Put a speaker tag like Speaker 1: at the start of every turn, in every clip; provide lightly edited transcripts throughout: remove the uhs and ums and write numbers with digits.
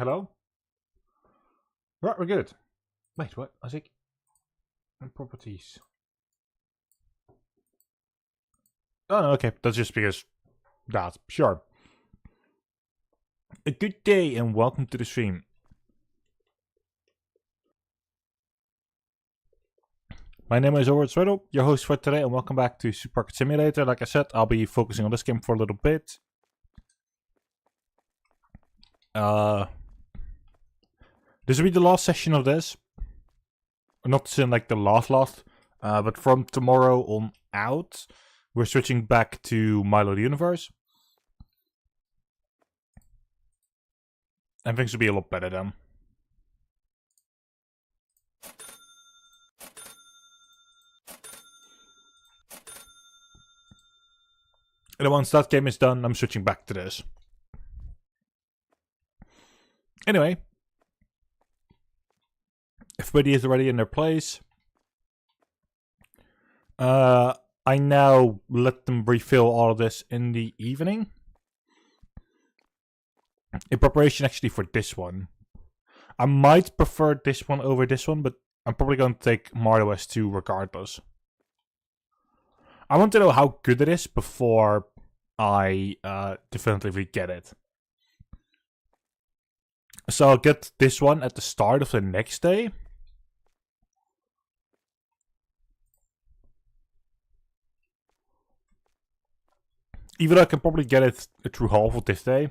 Speaker 1: Hello? Right, we're good. Wait, what? As ik... Properties. Oh, no, okay. That's just because... that. Sure. A good day and welcome to the stream. My name is OSRiddle, your host for today, and welcome back to Supermarket Simulator. Like I said, I'll be focusing on this game for a little bit. This will be the last session of this. Not to say like the last, but from tomorrow on out, we're switching back to Milo the Universe. And things will be a lot better then. And once that game is done, I'm switching back to this. Anyway. Everybody is already in their place. I now let them refill all of this in the evening. In preparation actually for this one. I might prefer this one over this one, but I'm probably going to take Mario S2 regardless. I want to know how good it is before I definitively get it. So I'll get this one at the start of the next day. Even though I can probably get it through half of this day.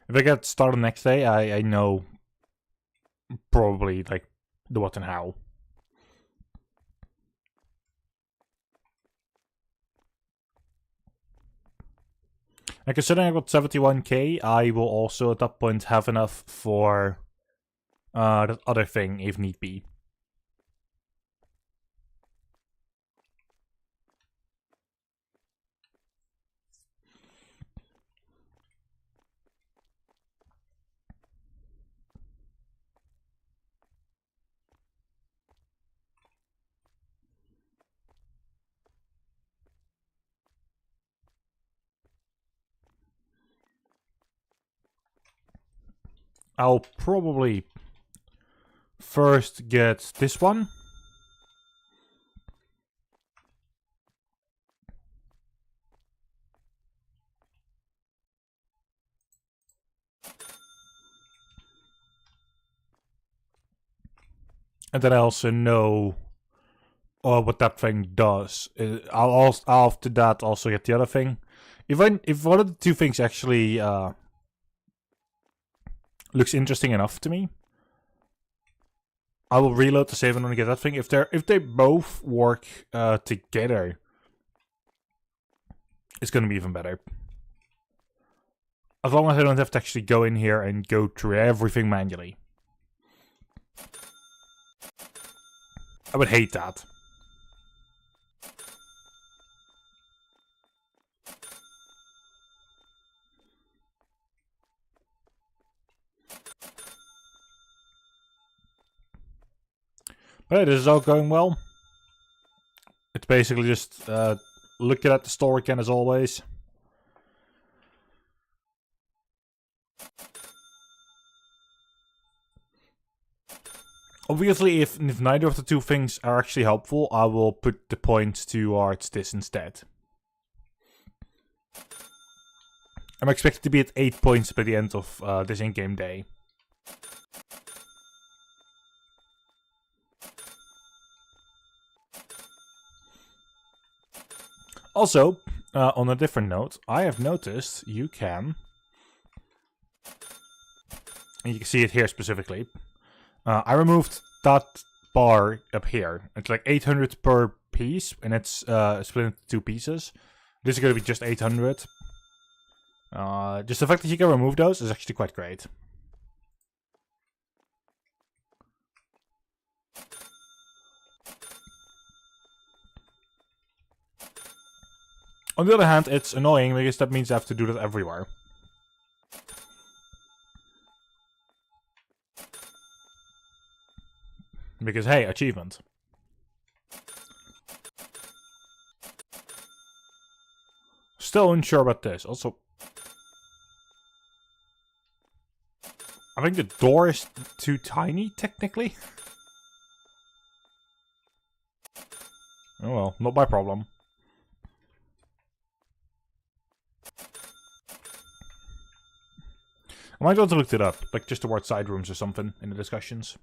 Speaker 1: If I get started next day, I know probably like the what and how. And considering I got 71k, I will also at that point have enough for that other thing if need be. I'll probably first get this one. And then I also know what that thing does. I'll after that also get the other thing. If one of the two things actually looks interesting enough to me, I will reload the save and only get that thing. If they both work together, it's gonna be even better. As long as I don't have to actually go in here and go through everything manually. I would hate that. But this is all going well. It's basically just looking at the store again as always. Obviously, if neither of the two things are actually helpful, I will put the points towards this instead. I'm expected to be at 8 points by the end of this in-game day. Also, on a different note, I have noticed you can, and you can see it here specifically, I removed that bar up here. It's like 800 per piece, and it's split into two pieces. This is going to be just 800. Just the fact that you can remove those is actually quite great. On the other hand, it's annoying because that means I have to do that everywhere. Because, hey, achievement. Still unsure about this. Also, I think the door is too tiny, technically. Oh well, not my problem. I might want to look it up, like just towards side rooms or something in the discussions.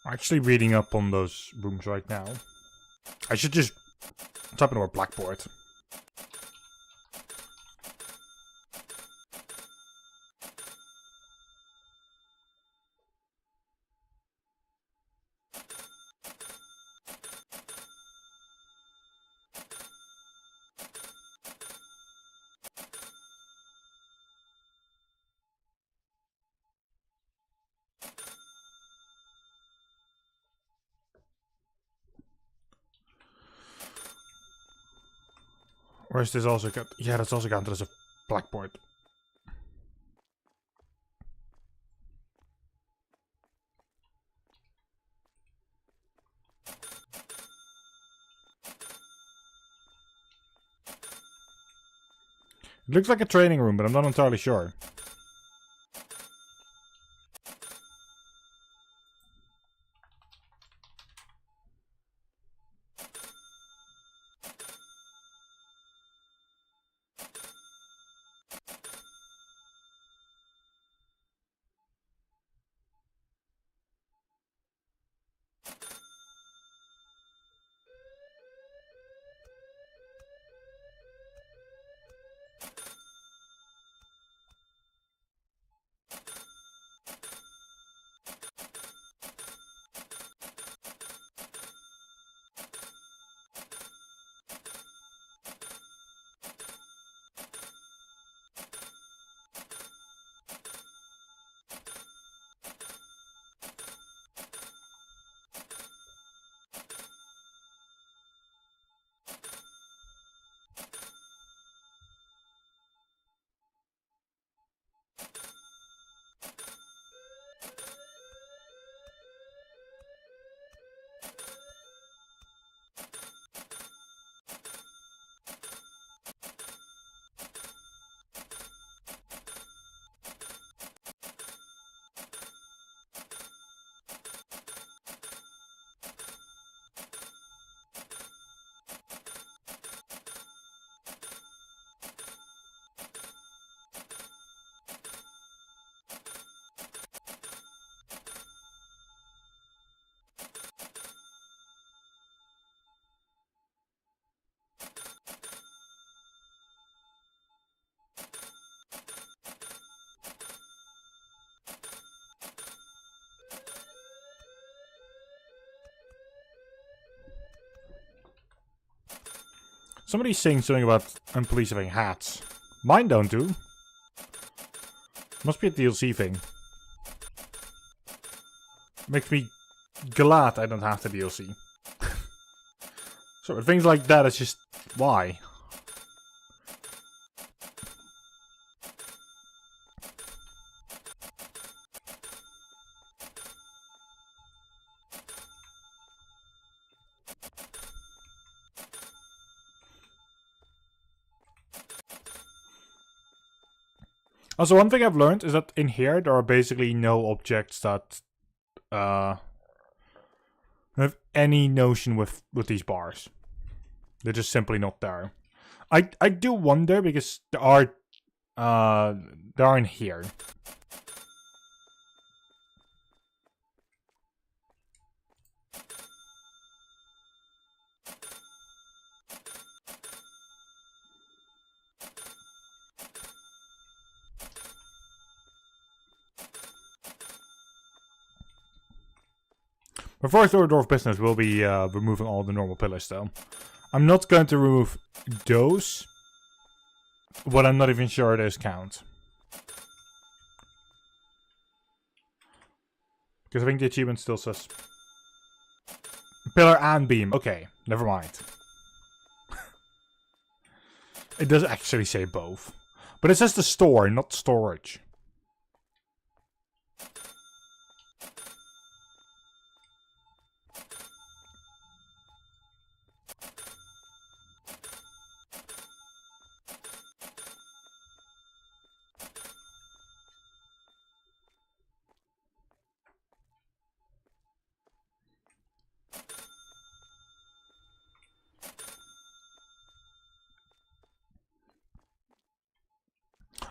Speaker 1: I'm actually reading up on those rooms right now. I should just type into our blackboard. Or is this also yeah, that's also counted as a blackboard. It looks like a training room, but I'm not entirely sure. Somebody's saying something about police having hats. Mine don't do. Must be a DLC thing. Makes me glad I don't have the DLC. So with things like that, it's just why? Also, one thing I've learned is that in here there are basically no objects that have any notion with these bars. They're just simply not there. I do wonder because there are in here. My first order of business will be removing all the normal pillars, though. I'm not going to remove those, but I'm not even sure those count. Because I think the achievement still says pillar and beam. Okay, never mind. It does actually say both. But it says the store, not storage.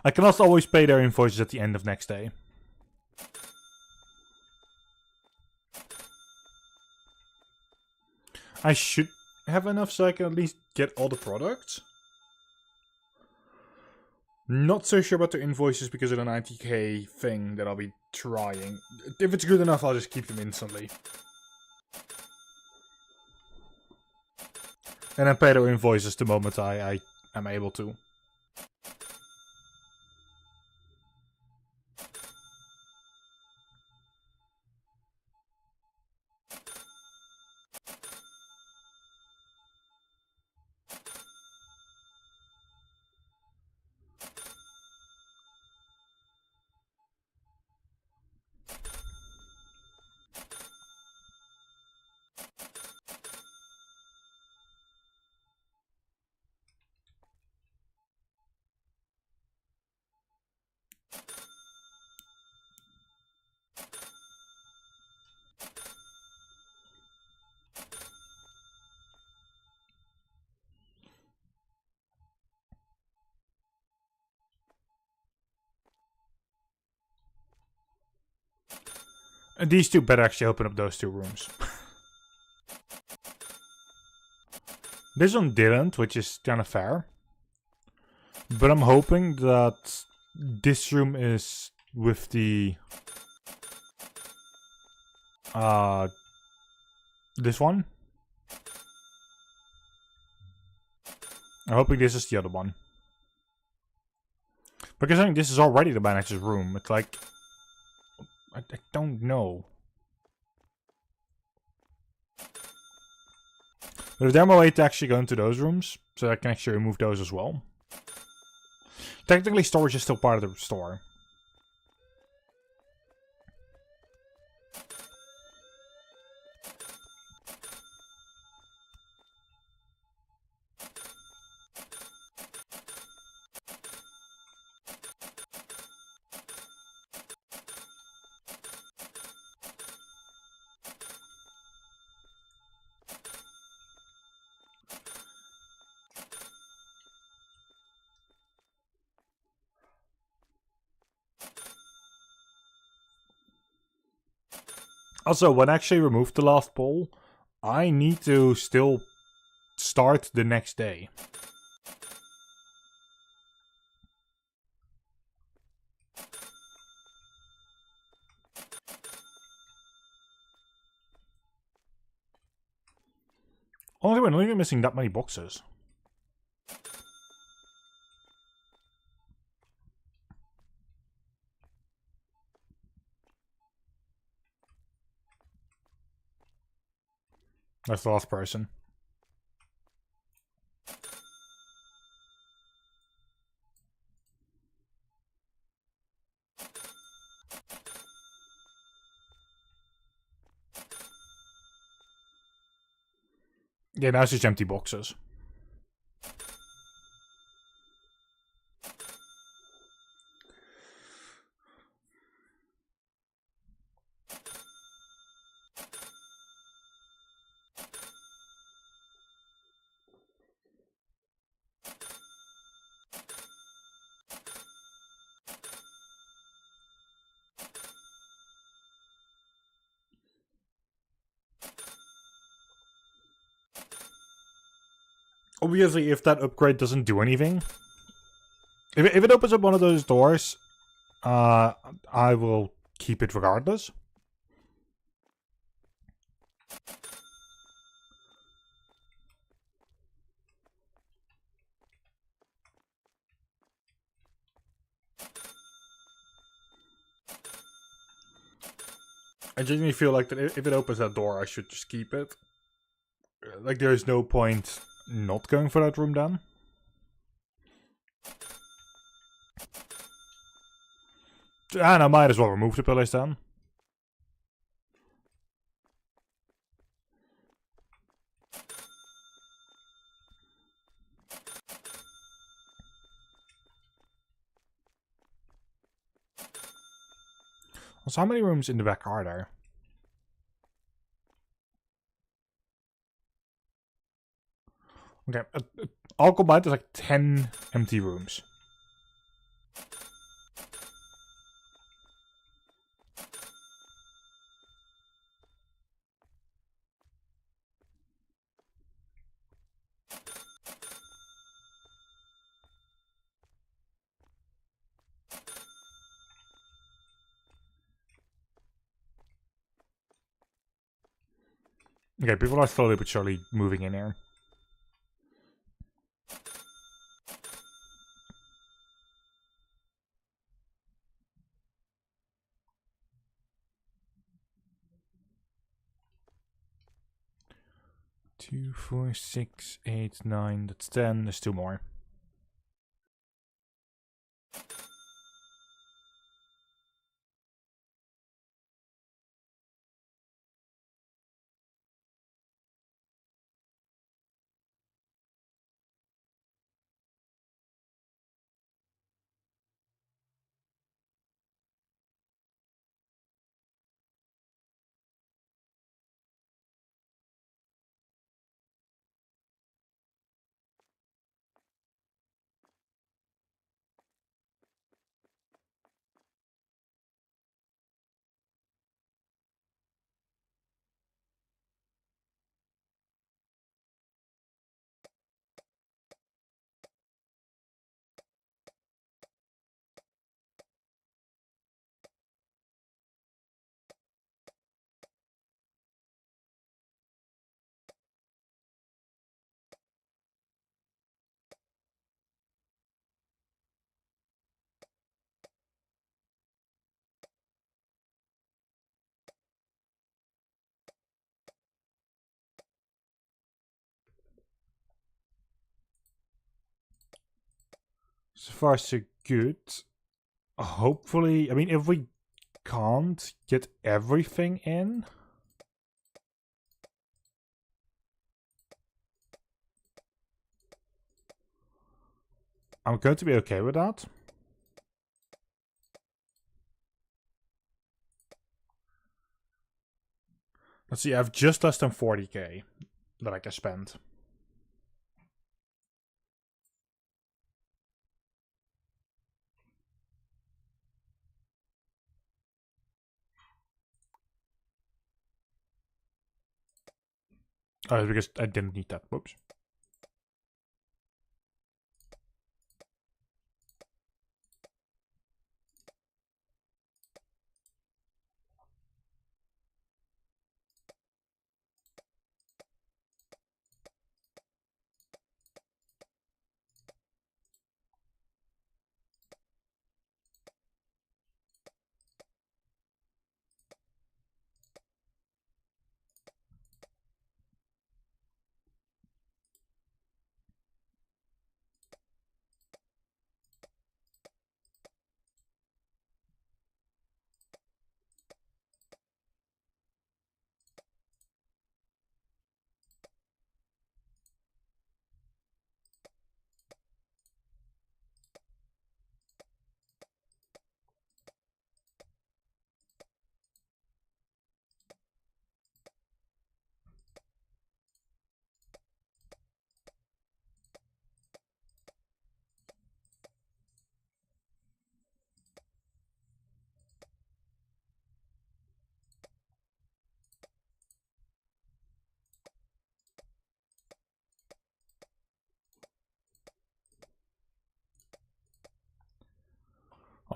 Speaker 1: I can also always pay their invoices at the end of next day. I should have enough so I can at least get all the products. Not so sure about the invoices because of the 90k thing that I'll be trying. If it's good enough, I'll just keep them instantly. And then pay their invoices the moment I am able to. These two better actually open up those two rooms. This one didn't, which is kind of fair. But I'm hoping that this room is with the... this one. I'm hoping this is the other one. Because I think this is already the manager's room. It's like... I don't know. But is there a way to actually go into those rooms? So I can actually remove those as well. Technically, storage is still part of the store. Also, when I actually remove the last pole, I need to still start the next day. Only we're not even missing that many boxes. That's the last person. Yeah, now it's just empty boxes. Obviously, if that upgrade doesn't do anything, if it opens up one of those doors, I will keep it regardless. I genuinely feel like that if it opens that door, I should just keep it. Like, there's no point not going for that room then. And I might as well remove the pillars then. Also, how many rooms in the back are there? Okay, all combined there's like 10 empty rooms. Okay, people are slowly but surely moving in here. Two, 4, 6, 8, 9, that's 10, there's 2 more. So far, so good. Hopefully, I mean, if we can't get everything in, I'm going to be okay with that. Let's see, I have just less than 40k that I can spend. Oh, because I didn't need that. Whoops.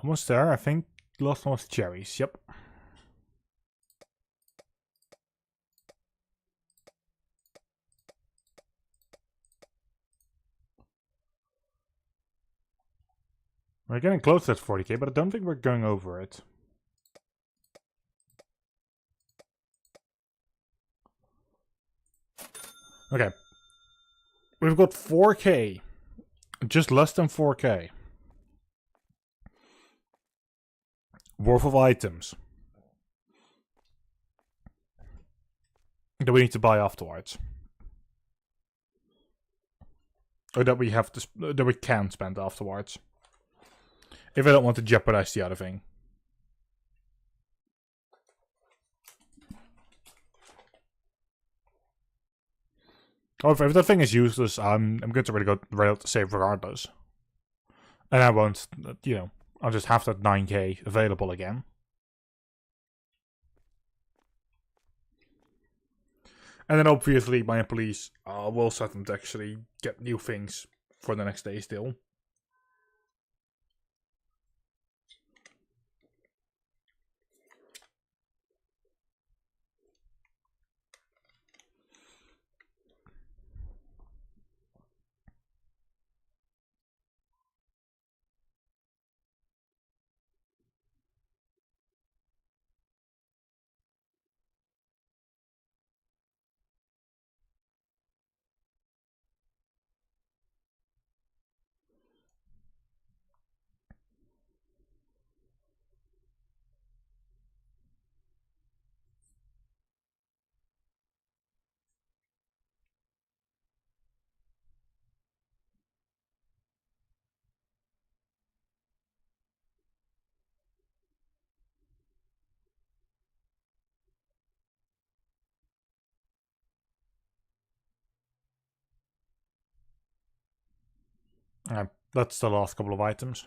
Speaker 1: Almost there, I think. Last one was cherries, yep. We're getting close to that 40k, but I don't think we're going over it. Okay. We've got 4k. Just less than 4k. Worth of items. That we need to buy afterwards. Or that we have to, that we can spend afterwards. If I don't want to jeopardize the other thing. However, if the thing is useless, I'm going to really go right to save regardless. And I won't, you know, I'll just have that 9k available again. And then obviously my employees will set them to actually get new things for the next day still. That's the last couple of items.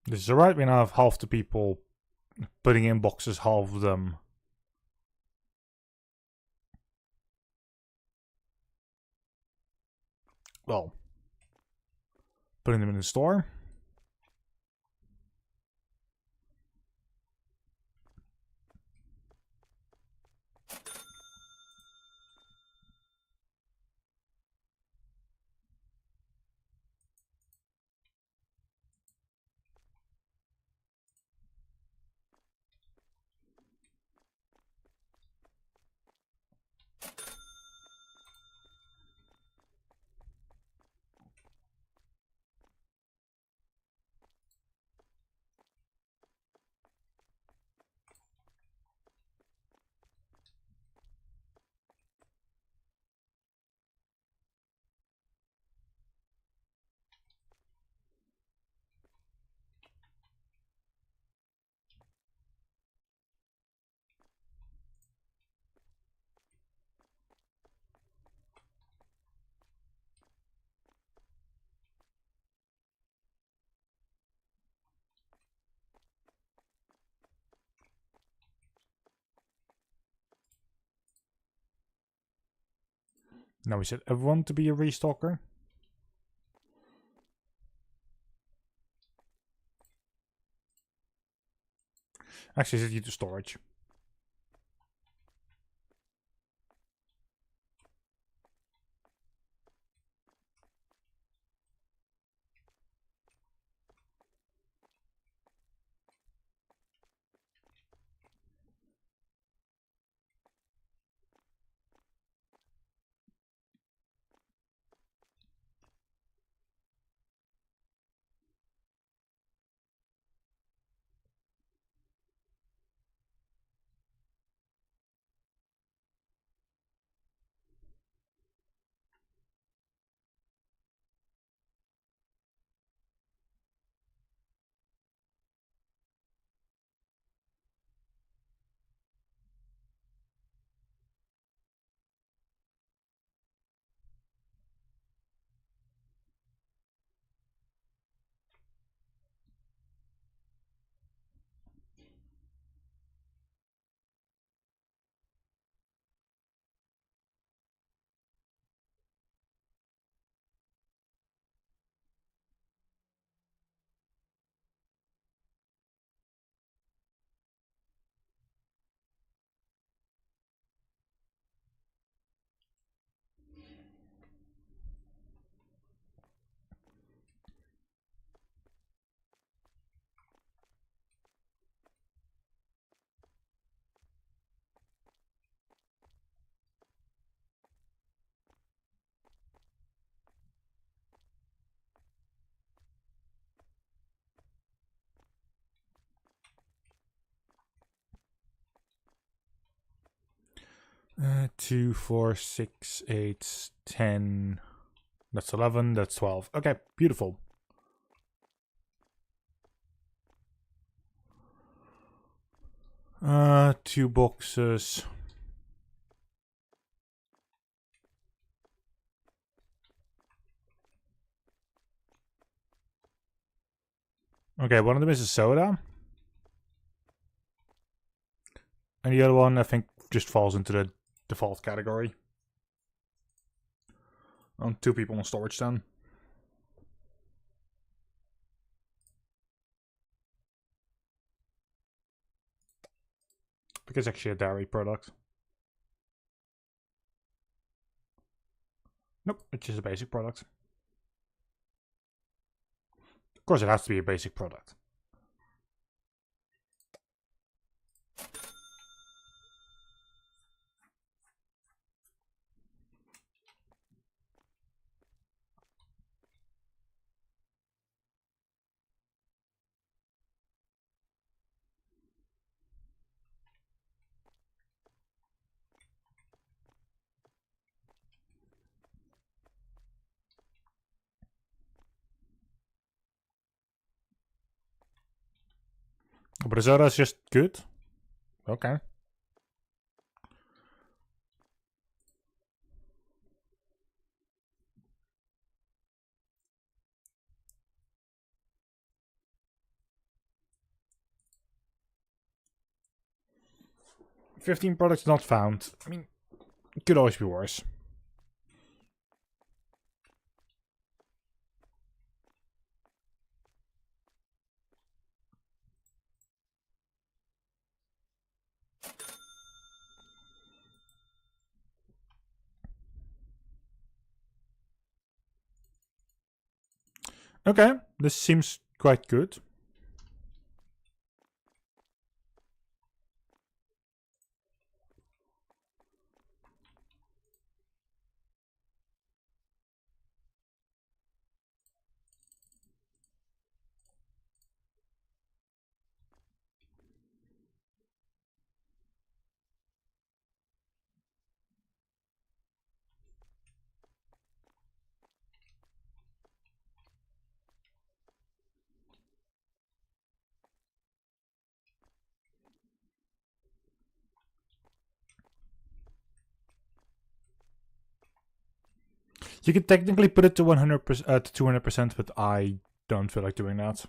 Speaker 1: This is alright, we now have half the people putting in boxes, half of them. Well, putting them in the store. Now we set everyone to be a restalker. Actually, set you to storage. Two, 4, 6, 8, 10. That's 11. That's 12. Okay, beautiful. Two boxes. Okay, one of them is a soda. And the other one, I think, just falls into the default category. Two people in storage then. Because it's actually a dairy product. Nope, it's just a basic product. Of course, it has to be a basic product. But the soda is just good. Okay. $15 products not found. I mean, it could always be worse. Okay, this seems quite good. You could technically put it to 100% to 200%, but I don't feel like doing that.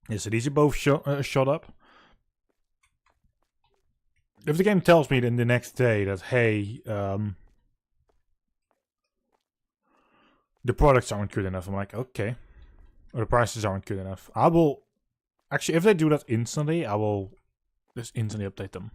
Speaker 1: Yeah, so these are both shot up. If the game tells me in the next day that, hey, the products aren't good enough, I'm like, okay. Or the prices aren't good enough. I will... Actually, if they do that instantly, I will just instantly update them.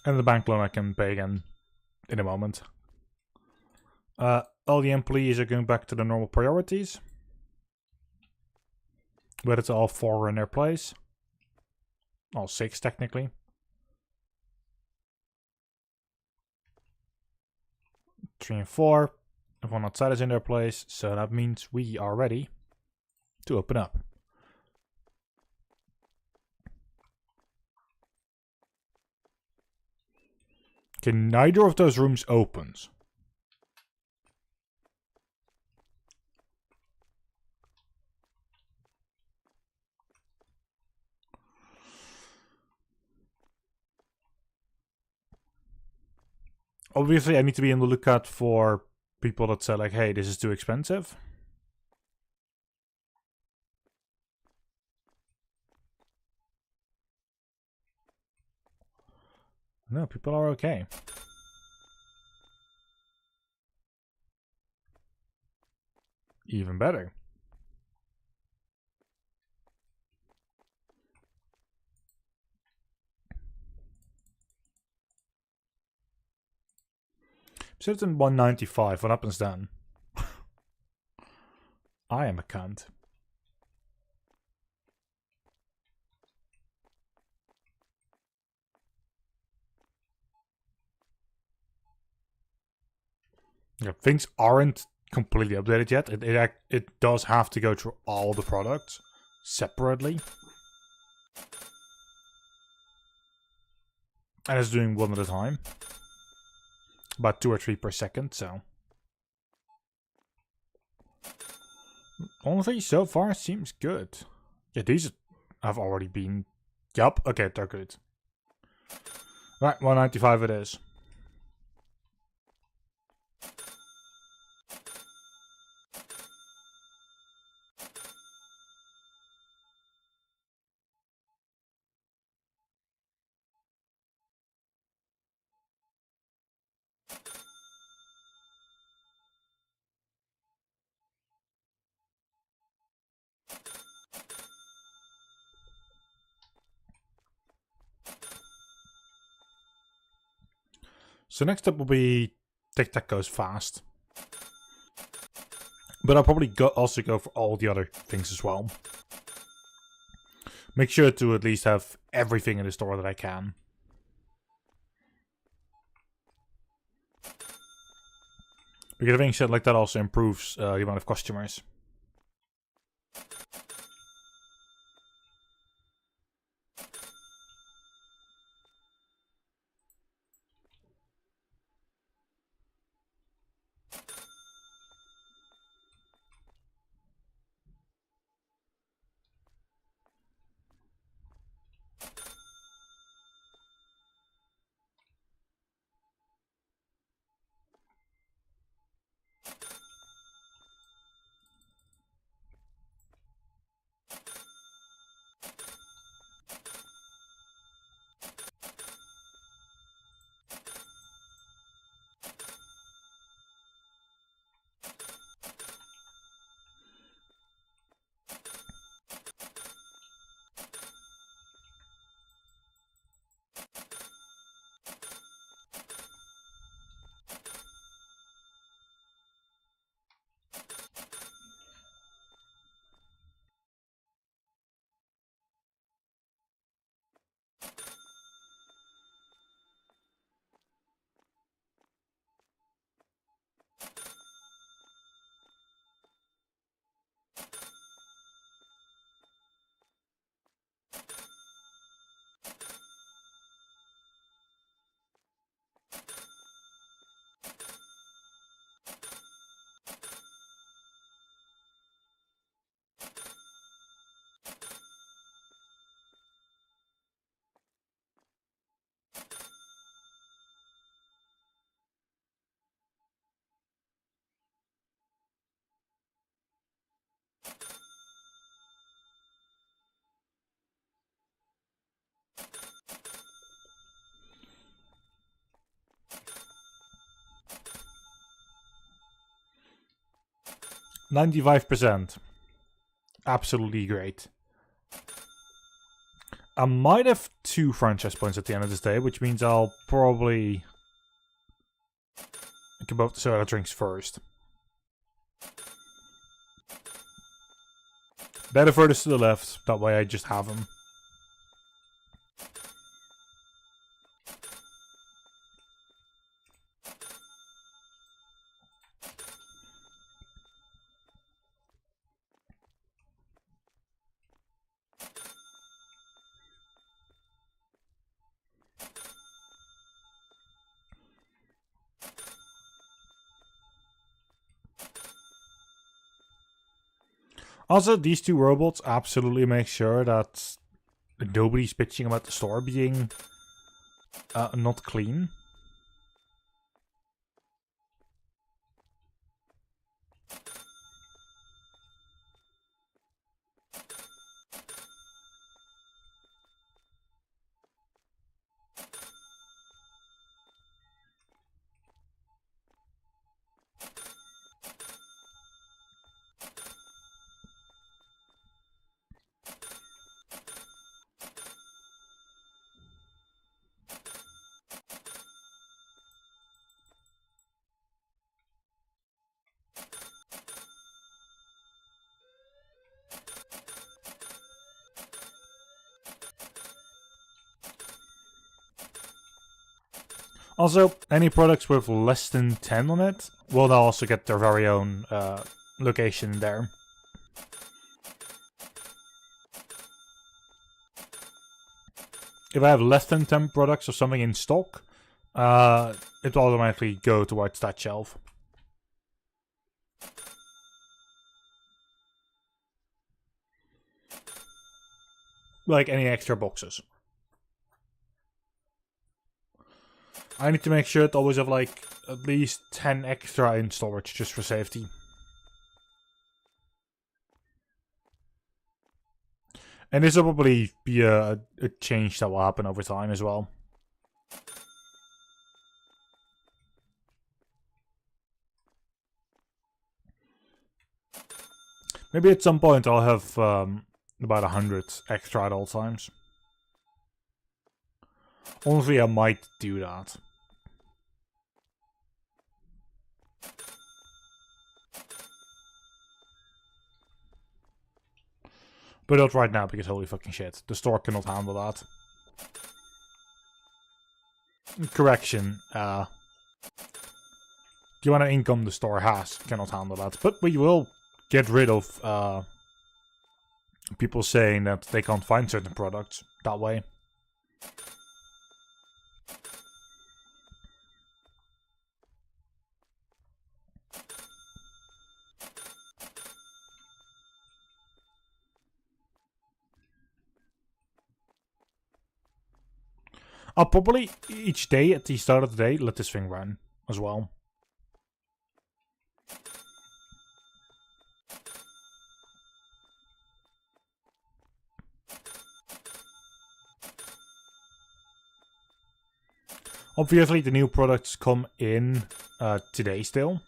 Speaker 1: And the bank loan I can pay again in a moment. All the employees are going back to the normal priorities. But it's all 4 in their place. All 6 technically. 3 and 4. Everyone outside is in their place, so that means we are ready to open up. Okay, neither of those rooms opens. Obviously, I need to be on the lookout for people that say like, hey, this is too expensive. No, people are okay. Even better. So it's in 195. What happens then? I am a cunt. Yeah, things aren't completely updated yet. It does have to go through all the products separately. And it's doing one at a time. About 2 or 3 per second, so. Honestly, so far seems good. Yeah, these have already been... Yup, okay, they're good. Right, 195 it is. So next up will be Tic Tac Goes Fast. But I'll probably also go for all the other things as well. Make sure to at least have everything in the store that I can. Because having said like that also improves the amount of customers. 95%. Absolutely great. I might have 2 franchise points at the end of this day, which means I'll probably get both the soda drinks first. Better furthest to the left, that way I just have them. Also, these 2 robots absolutely make sure that nobody's bitching about the store being not clean. Also, any products with less than 10 on it will now also get their very own location there. If I have less than 10 products or something in stock, it will automatically go towards that shelf. Like any extra boxes. I need to make sure to always have like at least 10 extra in storage just for safety. And this will probably be a change that will happen over time as well. Maybe at some point I'll have about 100 extra at all times. Honestly, I might do that. But not right now, because holy fucking shit. The store cannot handle that. Correction. The amount of income the store has cannot handle that. But we will get rid of people saying that they can't find certain products that way. I'll probably, each day, at the start of the day, let this thing run as well. Obviously, the new products come in today still.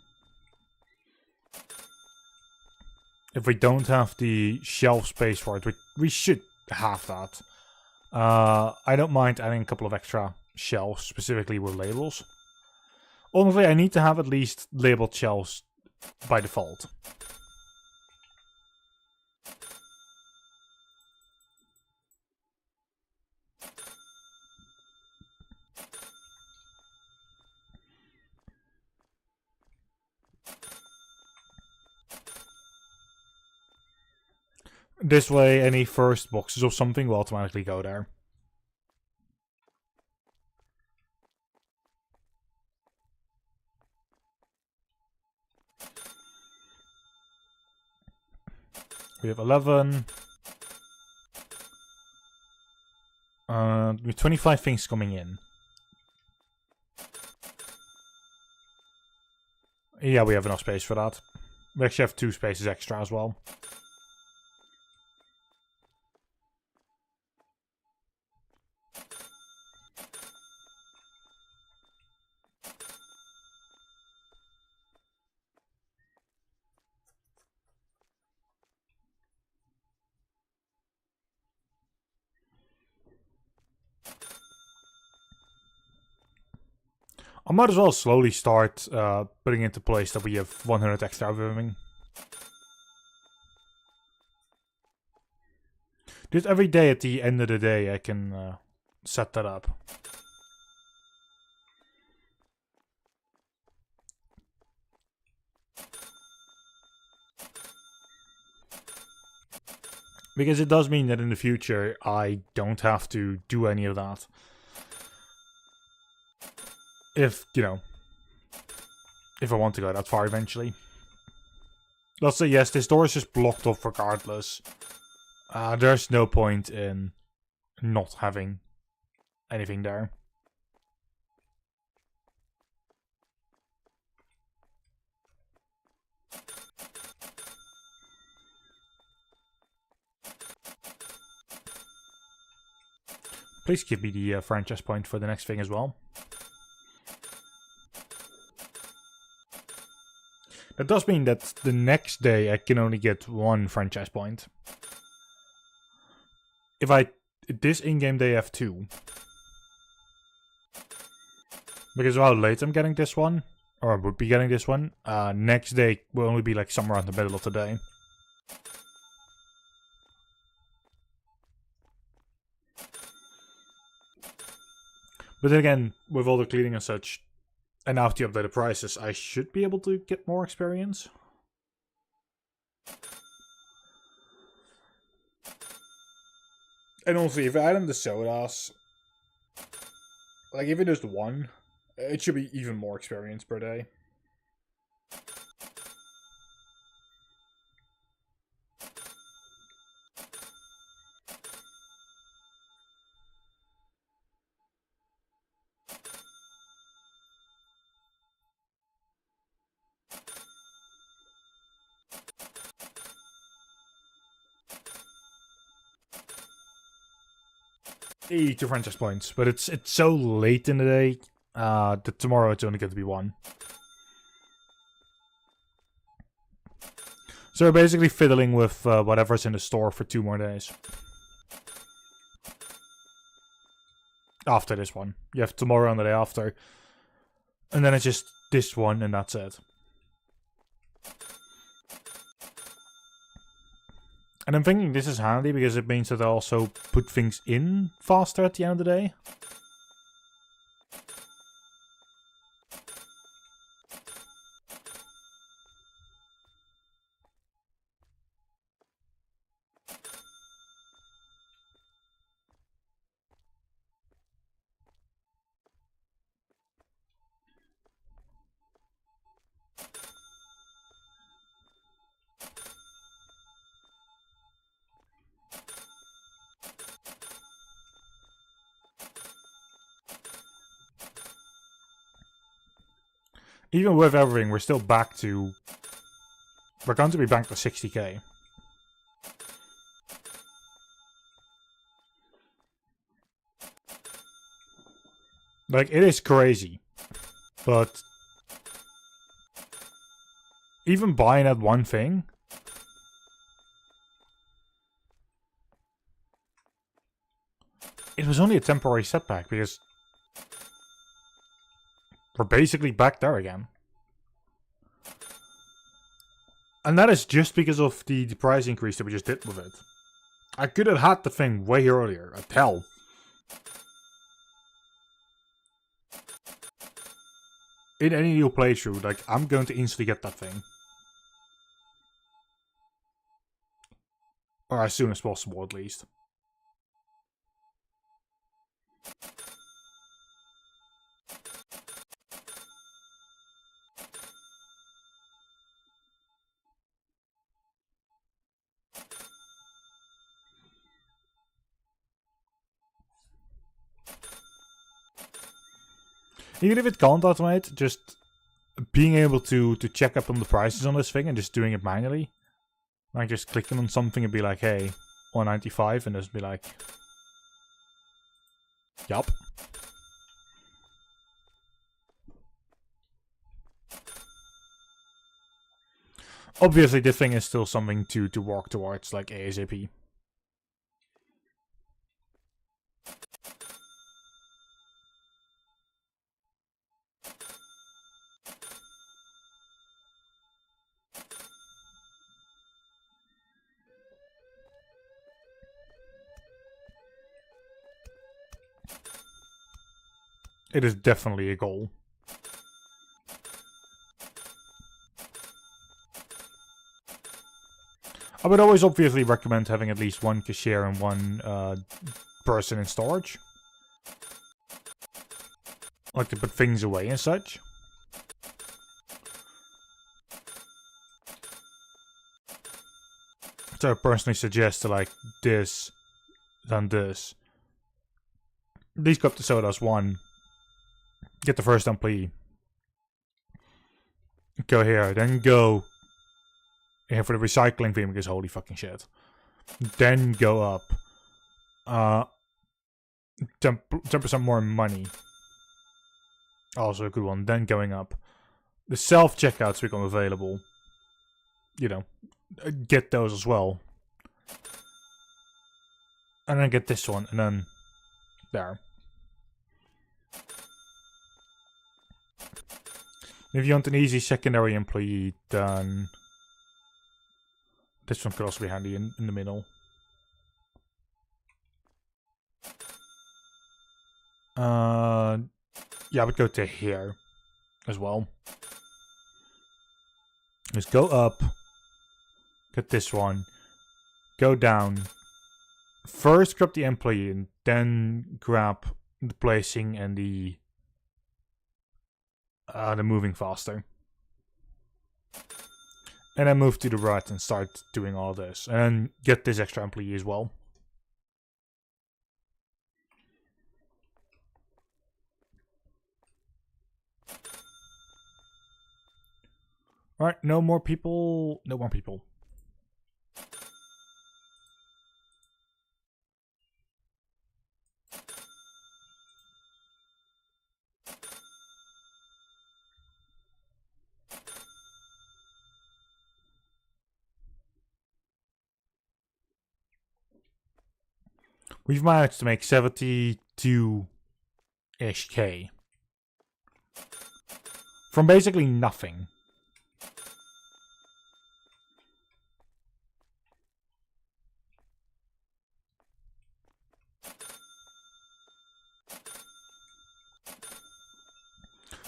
Speaker 1: If we don't have the shelf space for it, we should have that. I don't mind adding a couple of extra shelves, specifically with labels. Honestly, I need to have at least labeled shelves by default. This way, any first boxes or something will automatically go there. We have 11. We have 25 things coming in. Yeah, we have enough space for that. We actually have 2 spaces extra as well. I might as well slowly start putting into place that we have 100 extra roaming. Just every day at the end of the day I can set that up. Because it does mean that in the future I don't have to do any of that. If, you know, if I want to go that far eventually. Let's say yes, this door is just blocked off regardless. There's no point in not having anything there. Please give me the franchise point for the next thing as well. That does mean that the next day I can only get 1 franchise point. If this in-game day I have 2. Because of how late I'm getting this one, or I would be getting this one, next day will only be like somewhere around the middle of the day. But then again, with all the cleaning and such, and after the updated prices, I should be able to get more experience. And also, if I add in the sodas, like even just 1, it should be even more experience per day. Two franchise points, but it's so late in the day that tomorrow it's only going to be 1. So we're basically fiddling with whatever's in the store for 2 more days. After this one. You have tomorrow and the day after. And then it's just this one and that's it. And I'm thinking this is handy because it means that I also put things in faster at the end of the day. Even with everything, we're still back to... We're going to be back to 60k. Like, it is crazy. But... even buying that one thing... it was only a temporary setback, because... we're basically back there again. And that is just because of the price increase that we just did with it. I could have had the thing way earlier, I tell. In any new playthrough, like, I'm going to instantly get that thing. Or as soon as possible, at least. Even if it can't automate, just being able to check up on the prices on this thing and just doing it manually. Like just clicking on something and be like, hey, 195, and just be like, yup. Obviously, this thing is still something to work towards, like ASAP. it is definitely a goal. I would always obviously recommend having at least one cashier and one person in storage. Like to put things away and such. So I personally suggest to like this, then this. These go up to sodas 1. Get the first employee. Go here, then go here for the recycling thing because holy fucking shit. Then go up. 10% more money. Also a good one. Then going up. The self-checkouts become available. You know, get those as well. And then get this one, and then there. If you want an easy secondary employee, then this one could also be handy in the middle. Yeah, I would go to here as well. Just go up, get this one, go down. First grab the employee and then grab the placing and the moving faster. And then move to the right and start doing all this. And then get this extra employee as well. Alright, no more people. No more people. We've managed to make 72-ish K. From basically nothing.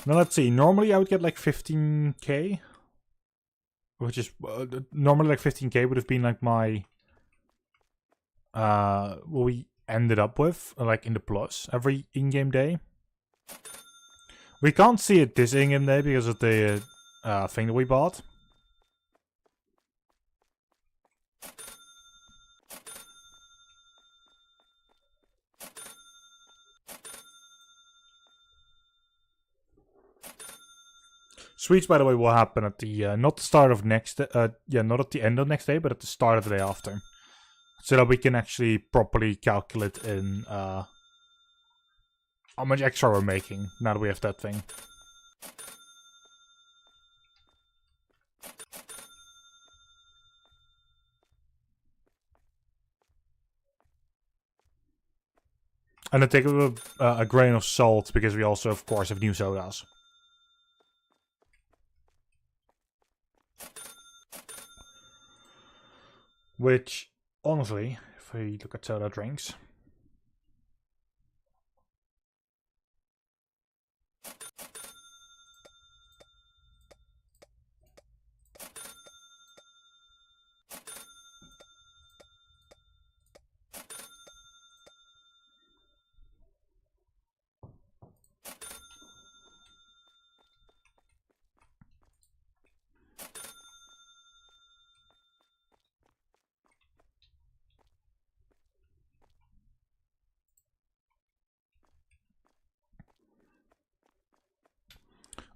Speaker 1: Now let's see, normally I would get like 15k. Which is, normally like 15k would have been like my, what we ended up with, like in the plus, every in-game day. We can't see it this in-game day because of the thing that we bought. Sweets, by the way, will happen at the, not the start of next, not at the end of next day, but at the start of the day after. So that we can actually properly calculate in, how much extra we're making, now that we have that thing. And then take it with a grain of salt, because we also, of course, have new sodas. Which, honestly, if we look at soda drinks...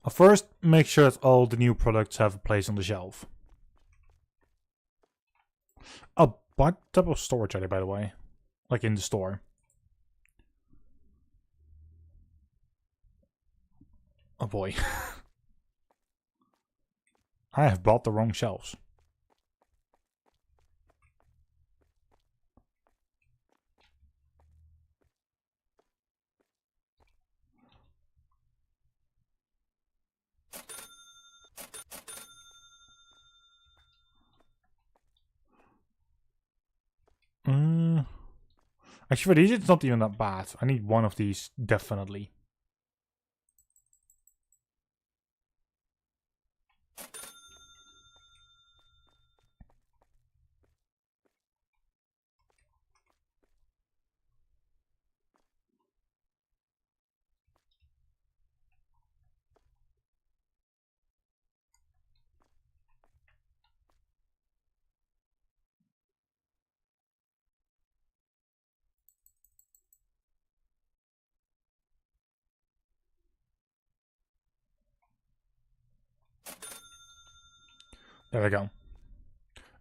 Speaker 1: First, make sure that all the new products have a place on the shelf. Oh, what type of storage are they, by the way? Like in the store. Oh boy. I have bought the wrong shelves. Actually, for these, it's not even that bad. I need one of these, definitely. There we go.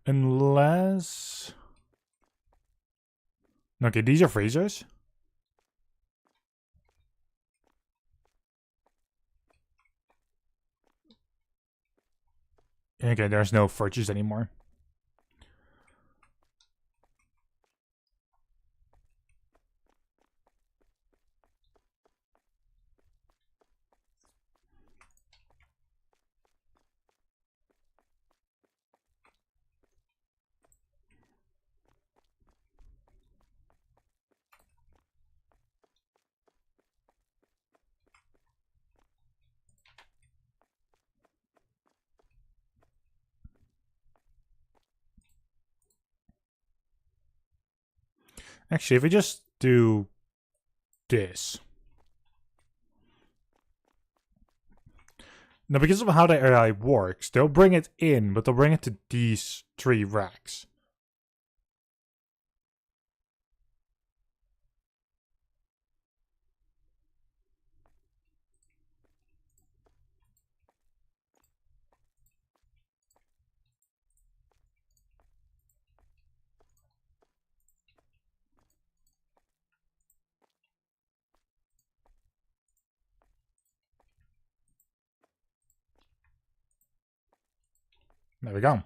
Speaker 1: Unless... Okay, these are freezers. Okay, there's no fridges anymore. Actually, if we just do this. Now, because of how the AI works, they'll bring it in, but they'll bring it to these 3 racks. There we go.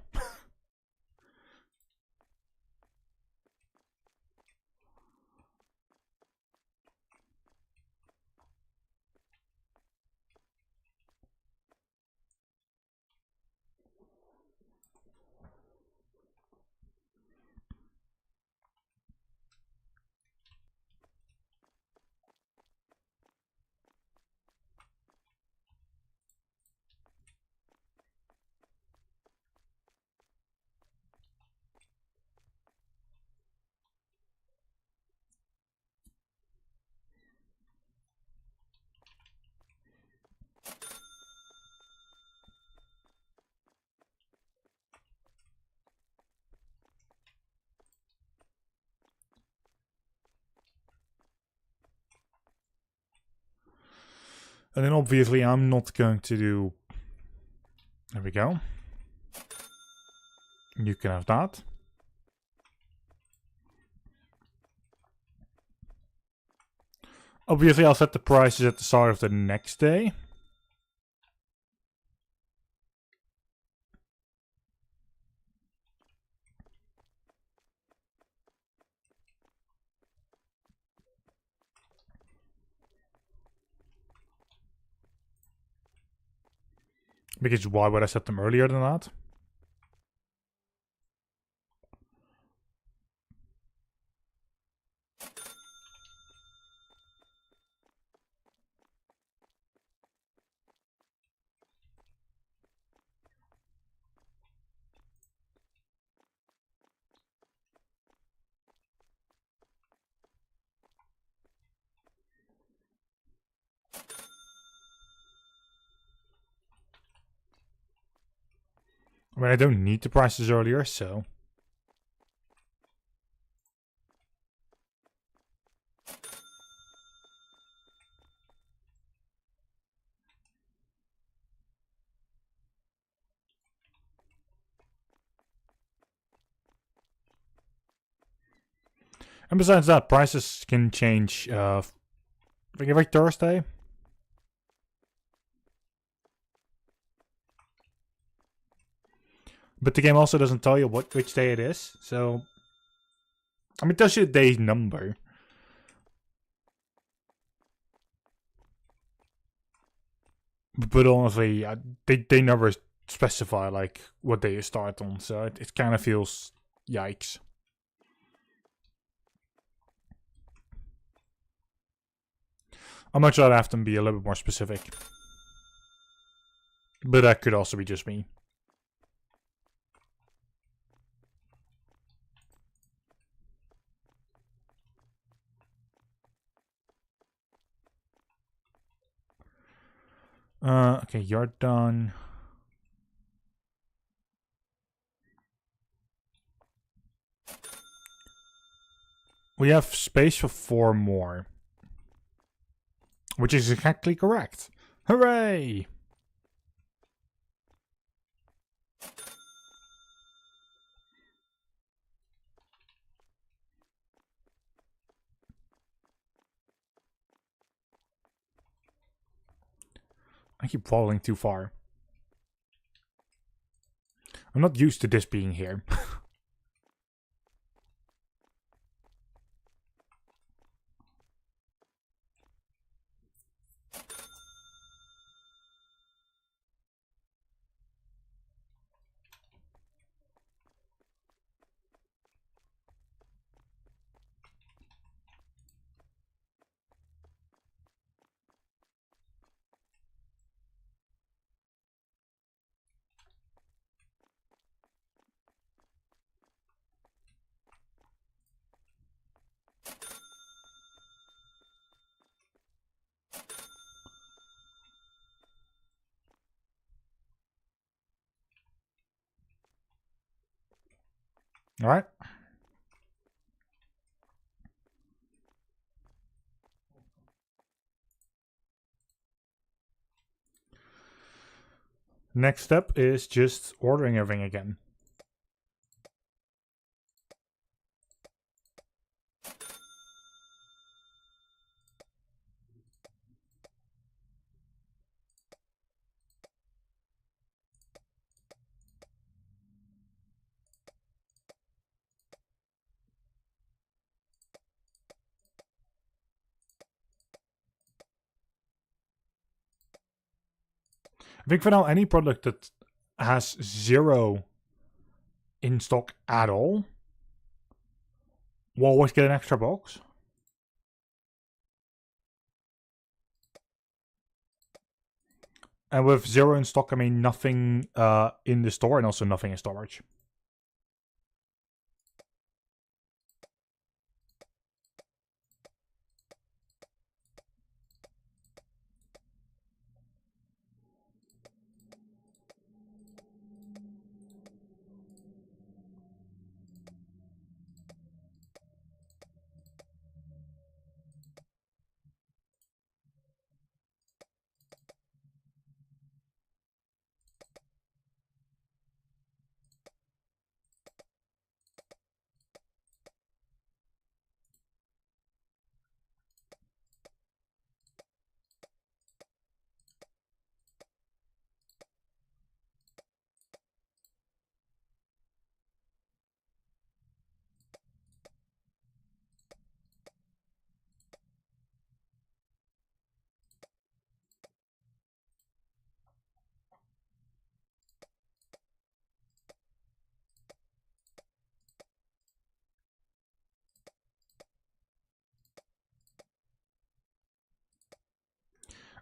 Speaker 1: And then obviously I'm not going to do... There we go. You can have that. Obviously I'll set the prices at the start of the next day. Because why would I set them earlier than that? I mean, I don't need the prices earlier, so... And besides that, prices can change, I think every Thursday. But the game also doesn't tell you which day it is, so... I mean, it tells you the day's number. But honestly, they never specify, like, what day you start on, so it kind of feels... Yikes. I'd much rather have them be a little bit more specific. But that could also be just me. Okay, you're done. We have space for 4 more. Which is exactly correct. Hooray! I keep falling too far. I'm not used to this being here. Alright. Next step is just ordering everything again. I think for now, any product that has 0 in stock at all will always get an extra box. And with 0 in stock, I mean nothing in the store and also nothing in storage.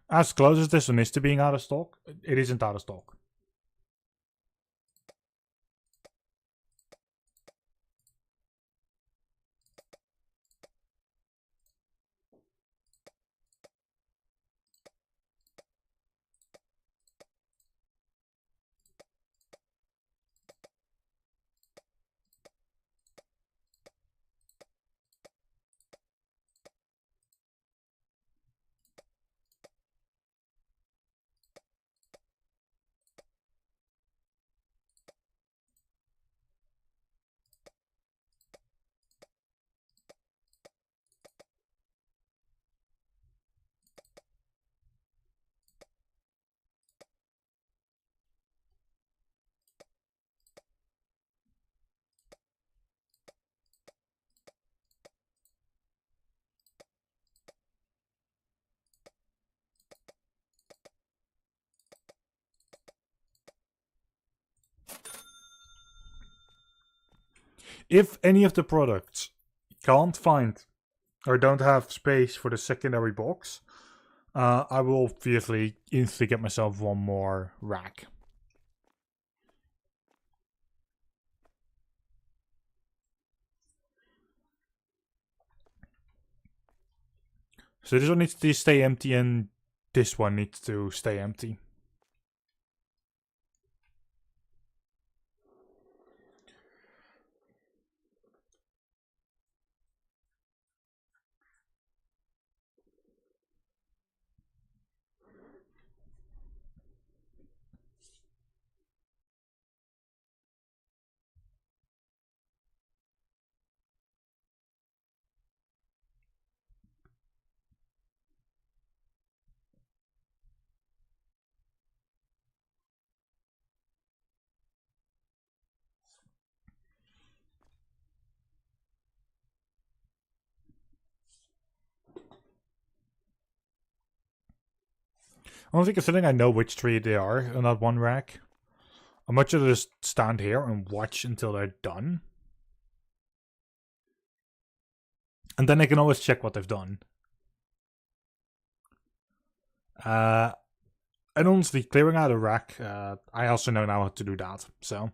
Speaker 1: As close as this one is to being out of stock, it isn't out of stock. If any of the products can't find or don't have space for the secondary box, I will obviously instantly get myself one more rack. So this one needs to stay empty and this one needs to stay empty. Honestly, considering I know which tree they are on that one rack, I might just stand here and watch until they're done. And then I can always check what they've done. And honestly, clearing out a rack, I also know now how to do that, so.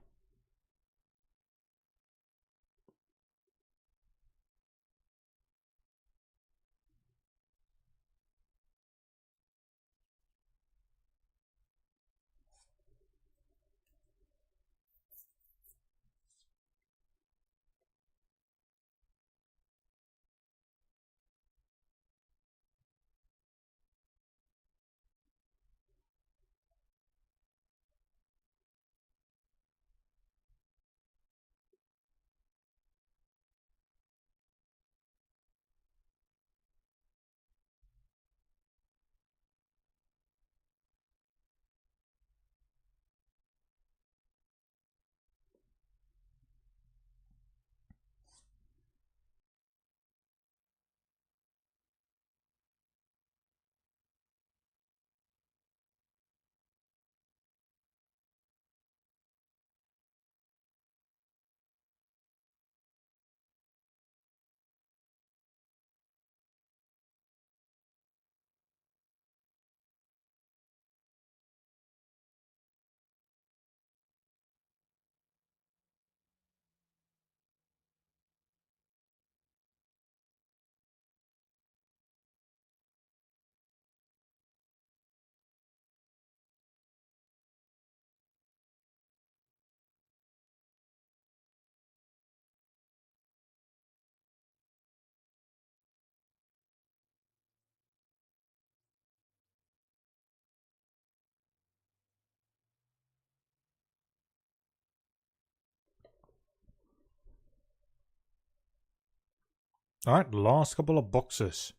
Speaker 1: Alright, last couple of boxes.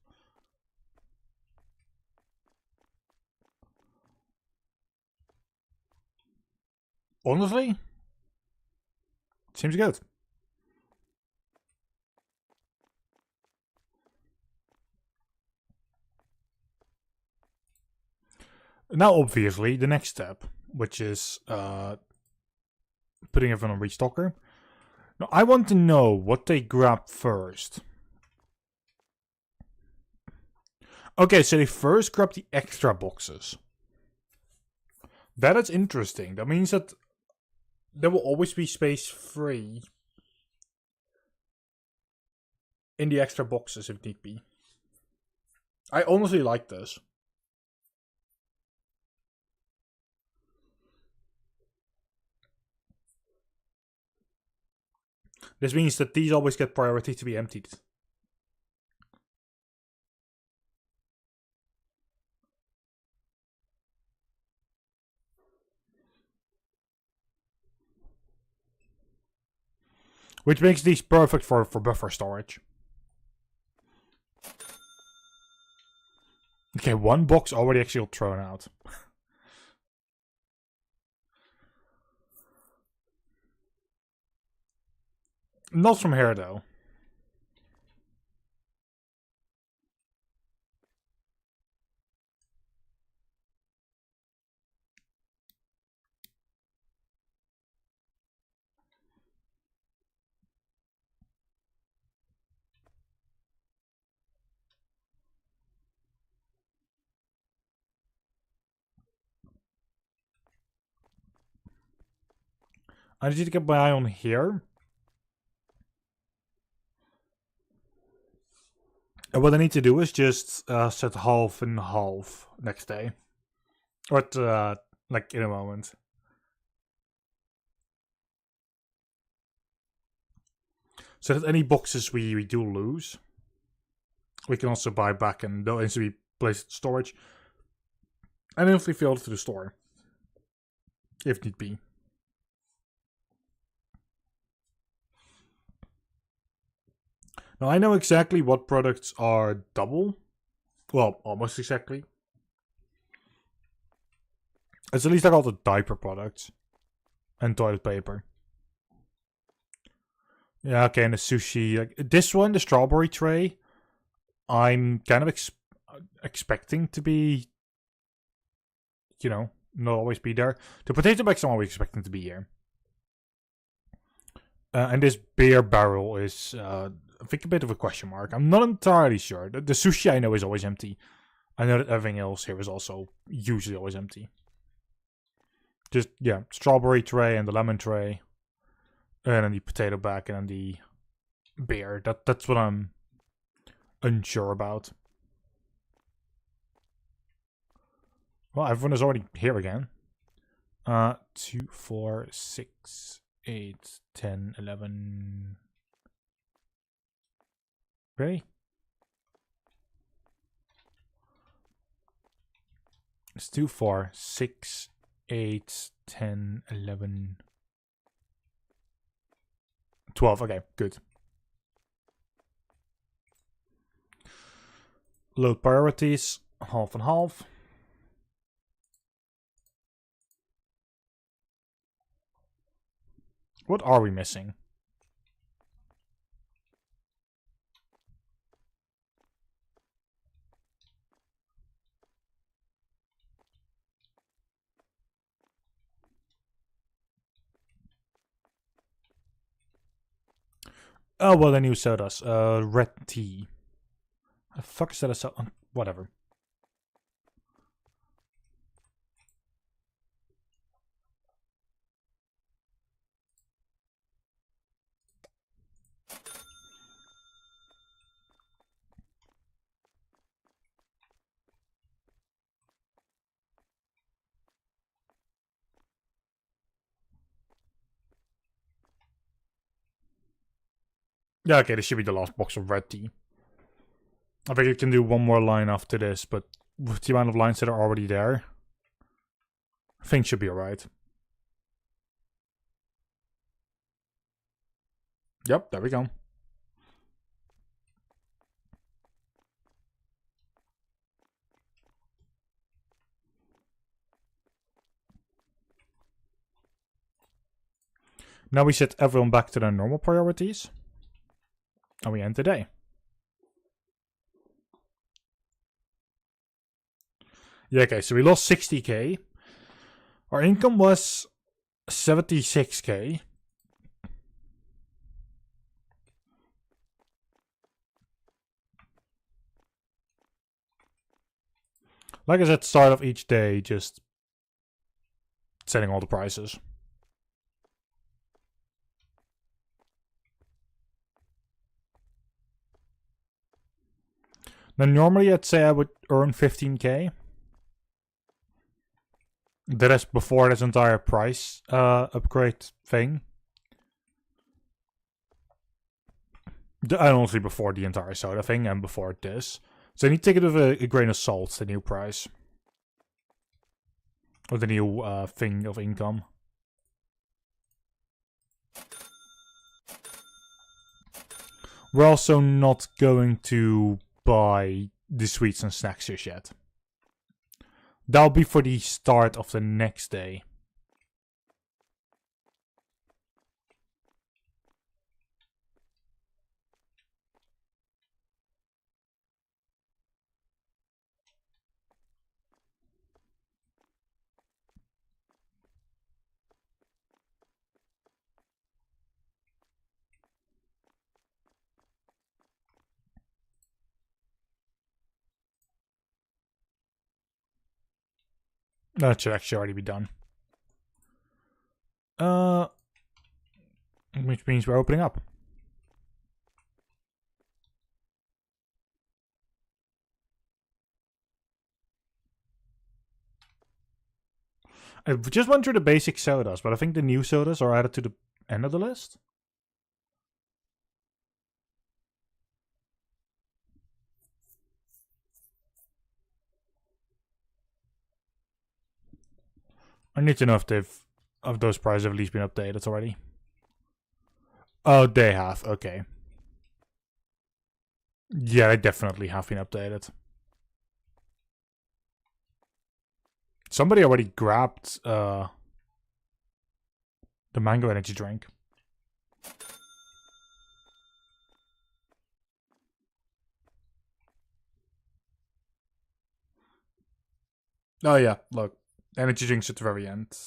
Speaker 1: Honestly, seems good. Now, obviously, the next step, which is putting everyone on Restocker. Now, I want to know what they grab first. Okay, so they first grab the extra boxes. That is interesting. That means that there will always be space free in the extra boxes if need be. I honestly like this. This means that these always get priority to be emptied. Which makes these perfect for buffer storage. Okay, one box already actually thrown out. Not from here though. I just need to get my eye on here. And what I need to do is just set half and half next day. Or like in a moment. So that any boxes we do lose, we can also buy back and they'll instantly place in storage. And then if we fail to the store. If need be. Now I know exactly what products are double. Well, almost exactly. It's at least like all the diaper products. And toilet paper. Yeah, okay, and the sushi. Like, this one, the strawberry tray, I'm kind of expecting to be, you know, not always be there. The potato bags I'm always expecting to be here. And this beer barrel is, I think, a bit of a question mark. I'm not entirely sure. The sushi I know is always empty. I know that everything else here is also usually always empty. Just, yeah, strawberry tray and the lemon tray. And then the potato bag and then the beer. That's what I'm unsure about. Well, everyone is already here again. 2, 4, 6, 8, 10, 11. Really? It's 2, 4, 6, 8, 10, 11. 12, okay, good. Load priorities, half and half. What are we missing? Oh, well, then you showed us. Red tea. The fuck is that a so whatever. Yeah, okay, this should be the last box of red tea. I think you can do one more line after this, but with the amount of lines that are already there, things should be alright. Yep, there we go. Now we set everyone back to their normal priorities. And we end the day. Yeah, okay, so we lost 60k. Our income was 76k. Like I said, start of each day, just setting all the prices. Now, normally I'd say I would earn 15k. That is before this entire price upgrade thing. And honestly before the entire soda thing and before this. So you need to take it with a grain of salt, the new price. Or the new thing of income. We're also not going to buy the sweets and snacks just yet. That'll be for the start of the next day. That should actually already be done. Which means we're opening up. I just went through the basic sodas, but I think the new sodas are added to the end of the list. I need to know if those prices have at least been updated already. Oh, they have. Okay. Yeah, they definitely have been updated. Somebody already grabbed the mango energy drink. Oh yeah, look. Energy drinks at the very end.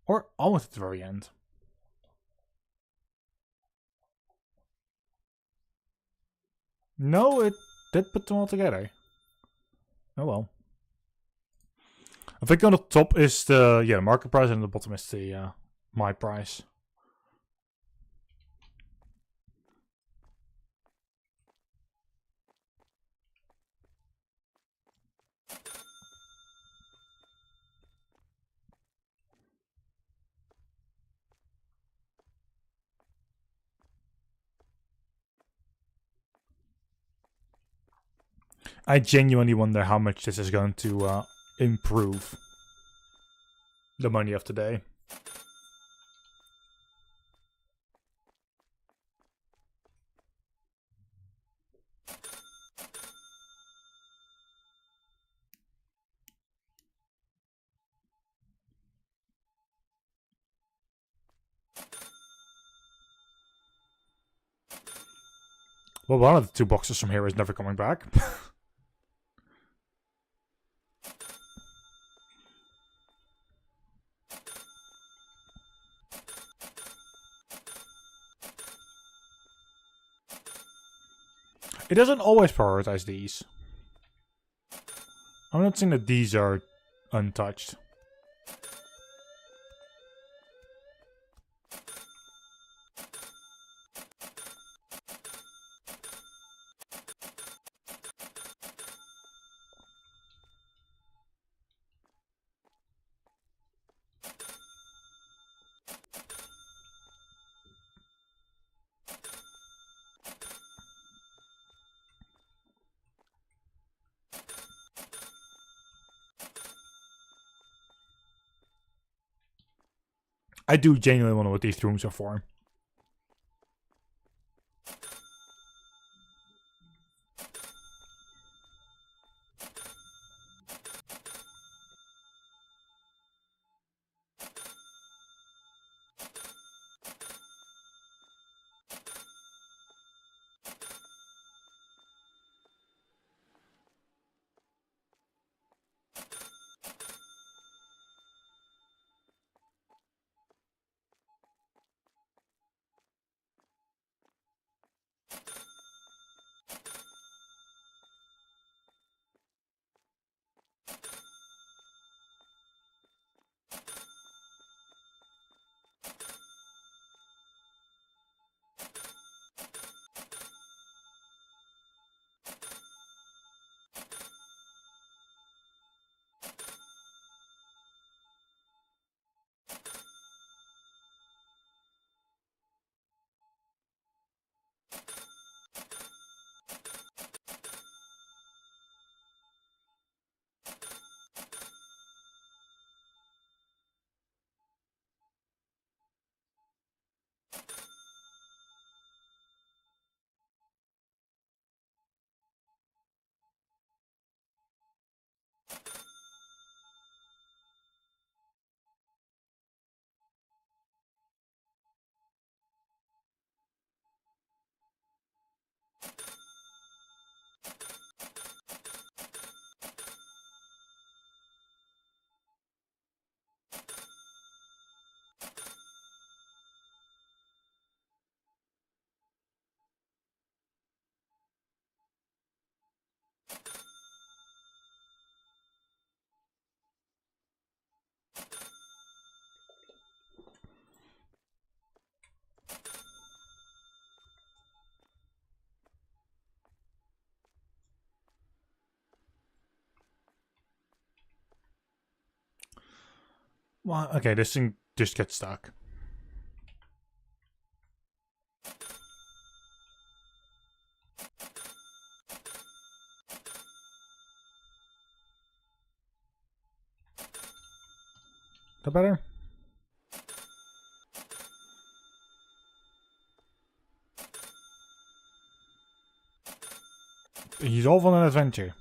Speaker 1: Or almost at the very end. No, it did put them all together. Oh well. I think on the top is the market price and the bottom is the my price. I genuinely wonder how much this is going to improve the money of today. Well, one of the two boxes from here is never coming back. It doesn't always prioritize these. I'm not saying that these are untouched. I do genuinely wonder what these rooms are for. Well, okay, this thing just gets stuck. That better? He's off on an adventure.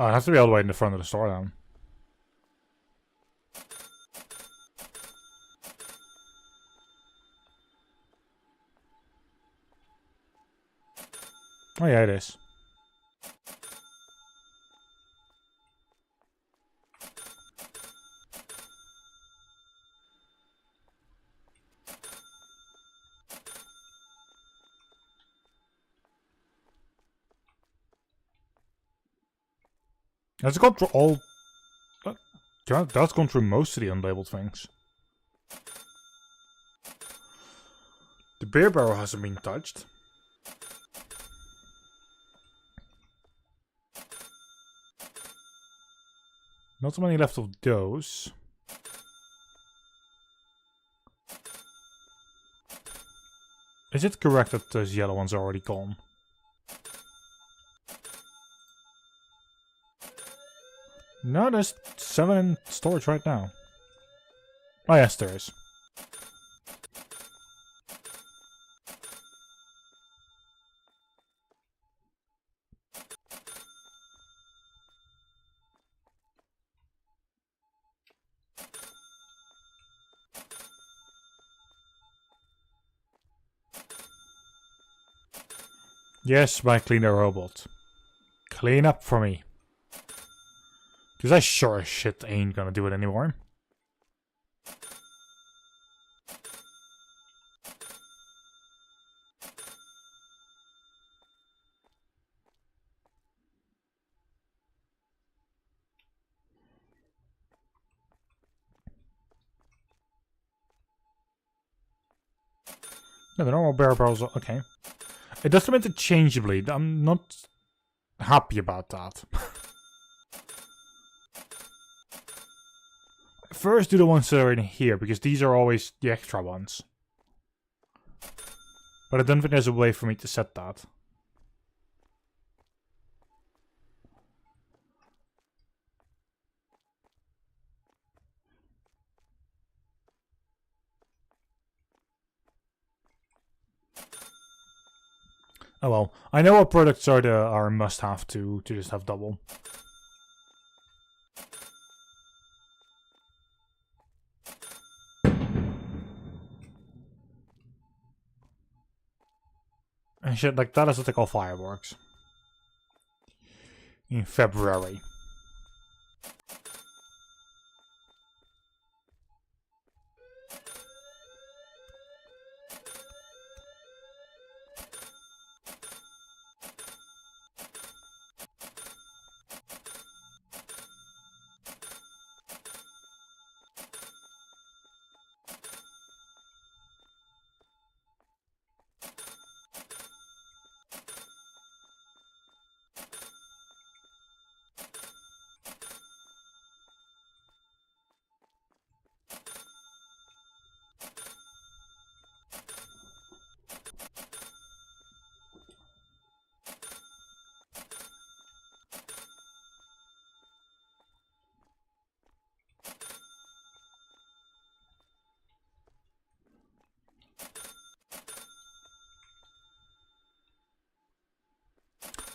Speaker 1: Oh, it has to be all the way in the front of the store then. Oh yeah, it is. Has it gone through all... That's gone through most of the unlabeled things. The beer barrel hasn't been touched. Not so many left of those. Is it correct that those yellow ones are already gone? No, there's 7 in storage right now. Oh yes, there is. Yes, my cleaner robot. Clean up for me. Because I sure as shit ain't gonna do it anymore. No, the normal bear barrels are okay. It does come interchangeably. I'm not happy about that. First do the ones that are in here, because these are always the extra ones. But I don't think there's a way for me to set that. Oh well, I know what products are must-have to just have double. And shit like that is what they call fireworks. In February.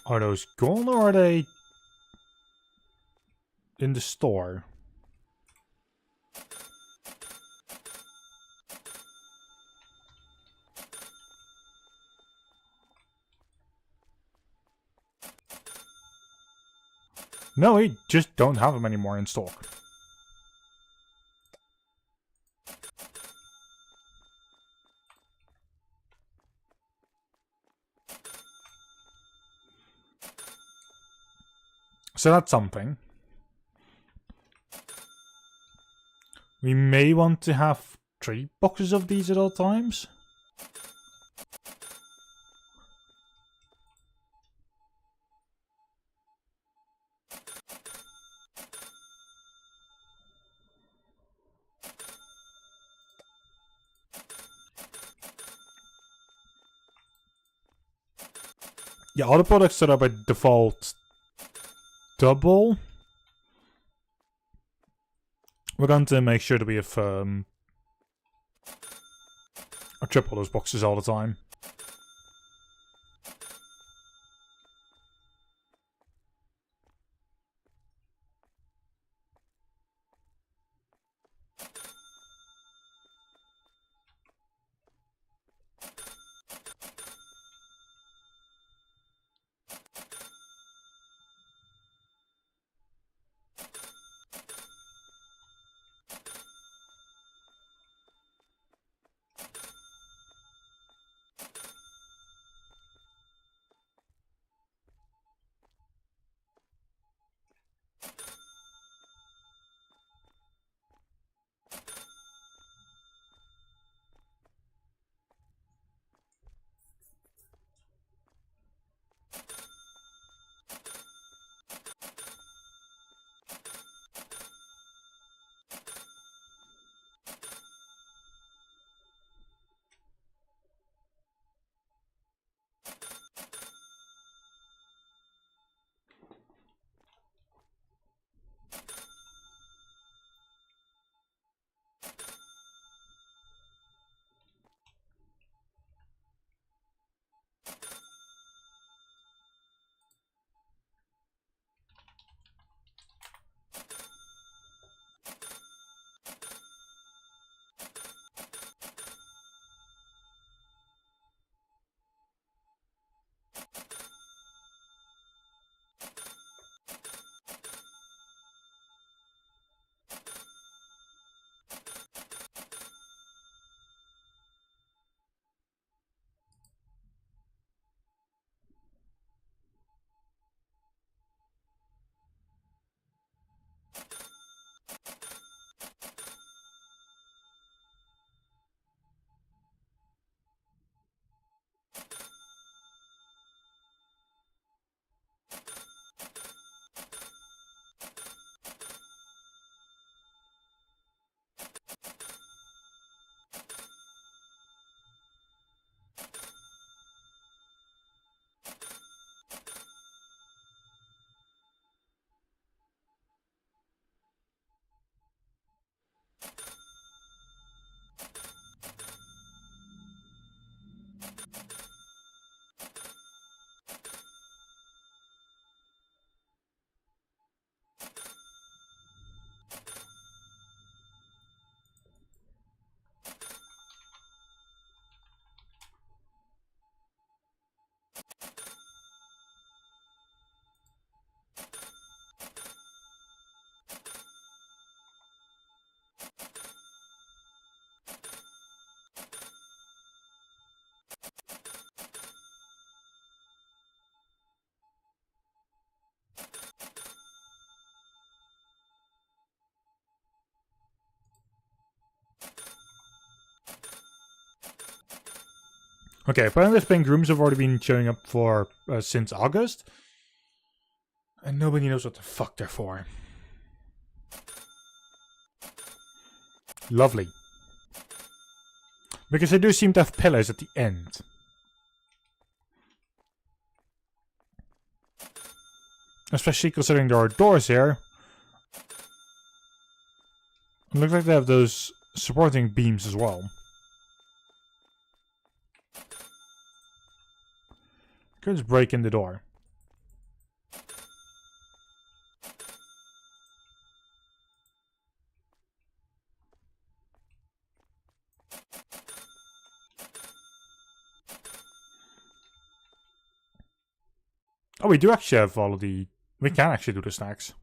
Speaker 1: Are those gone or are they in the store? No, we just don't have them anymore in stock. So that's something. We may want to have 3 boxes of these at all times. Yeah, all the products that are by default double. We're going to make sure that we have or triple those boxes all the time. Okay, apparently those pink rooms have already been showing up for since August. And nobody knows what the fuck they're for. Lovely. Because they do seem to have pillars at the end. Especially considering there are doors here. It looks like they have those supporting beams as well. Could just break in the door. Oh, we do actually have all of the... We can actually do the snacks.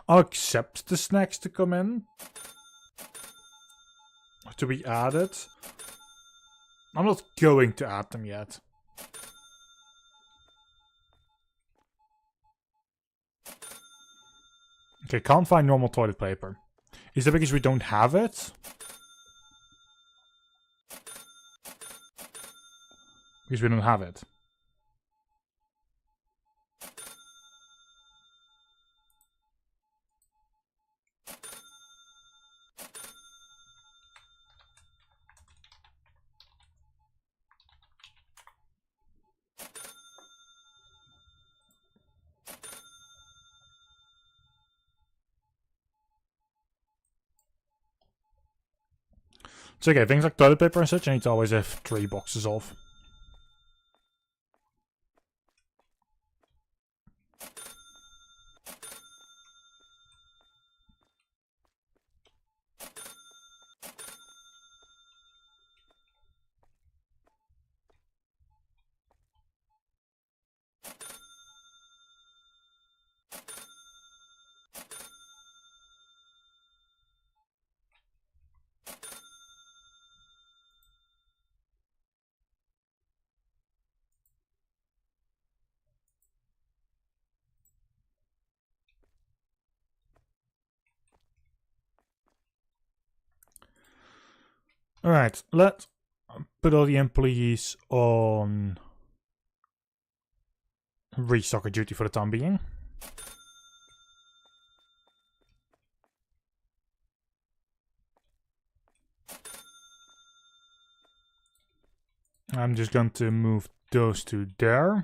Speaker 1: I'll accept the snacks to come in. To be added. I'm not going to add them yet. Okay, can't find normal toilet paper. Is that because we don't have it? Because we don't have it. It's okay, things like toilet paper and such, I need to always have 3 boxes of. Alright, let's put all the employees on restocker duty for the time being. I'm just going to move those to there.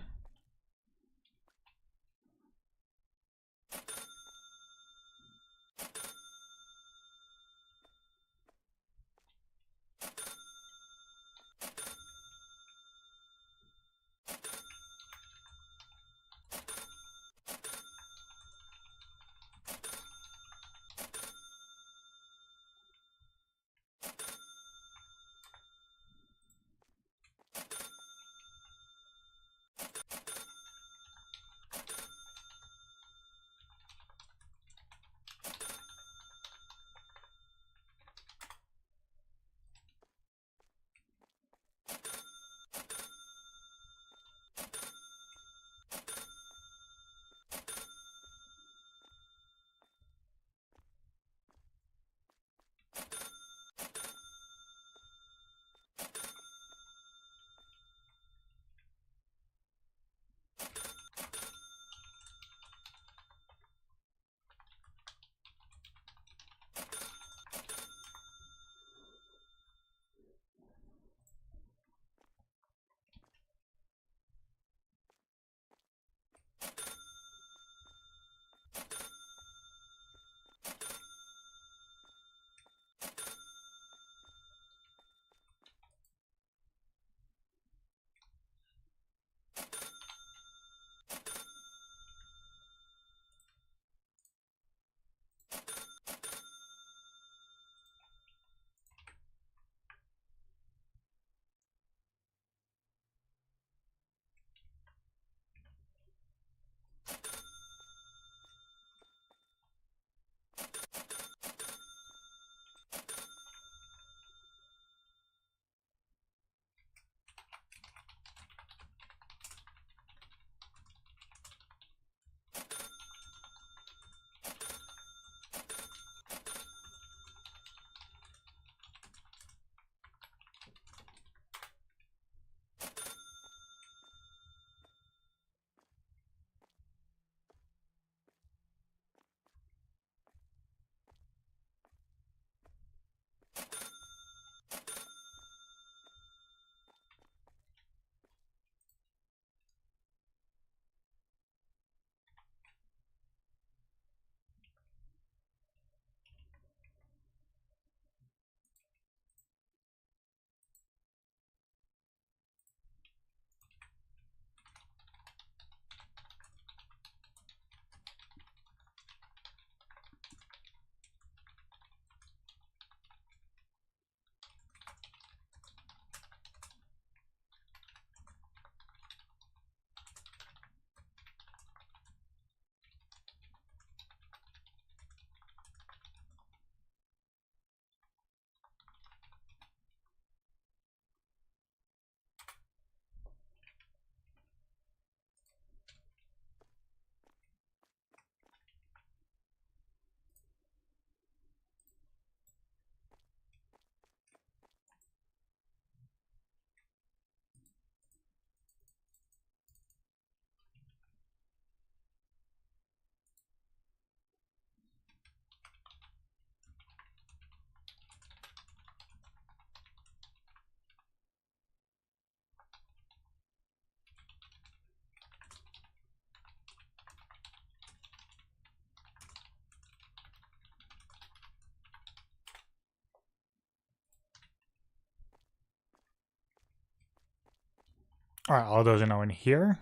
Speaker 1: Alright, all of those are now in here.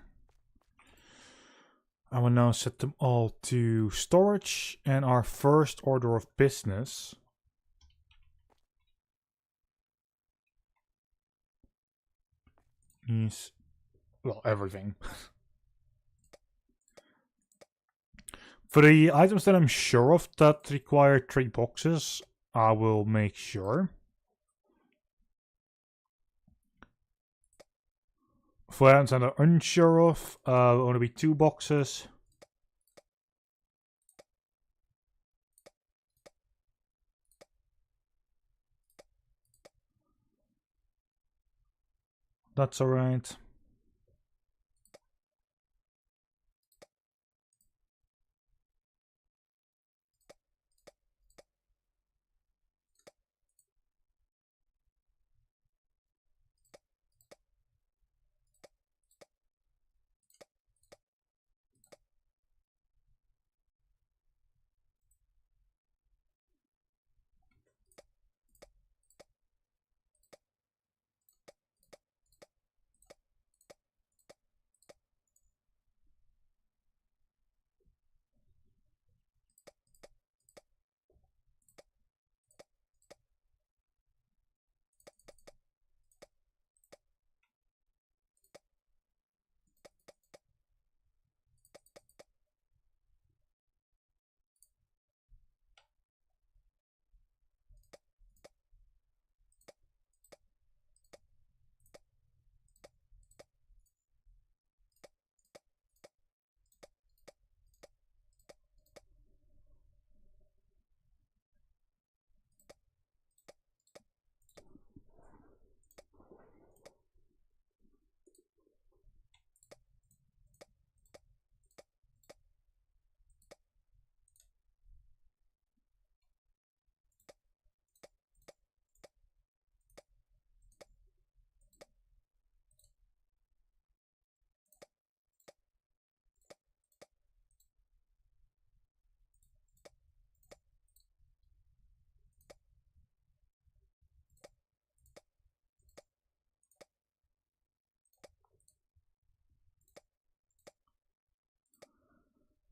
Speaker 1: I will now set them all to storage, and our first order of business is, well, everything. For the items that I'm sure of that require 3 boxes, I will make sure. For items that I'm unsure of, only be 2 boxes. That's alright.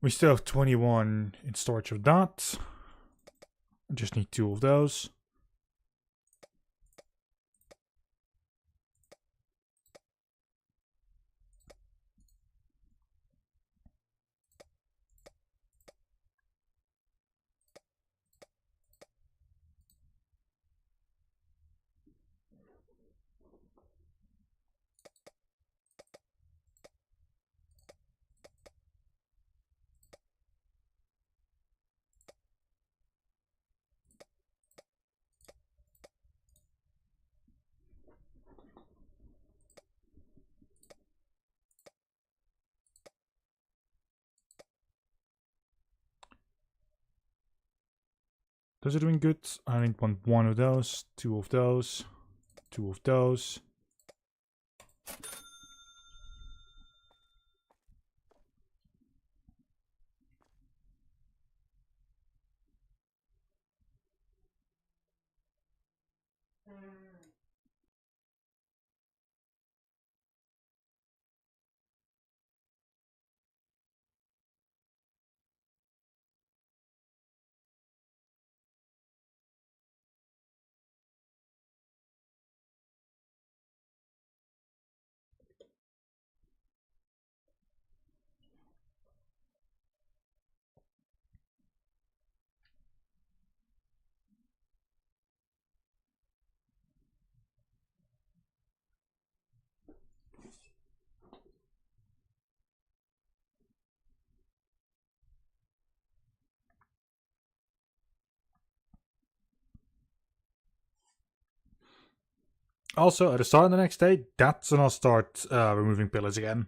Speaker 1: We still have 21 in storage of that. I just need 2 of those. Those are doing good. I need one of those, 2 of those, 2 of those. Also, at the start of the next day, that's when I'll start removing pillars again.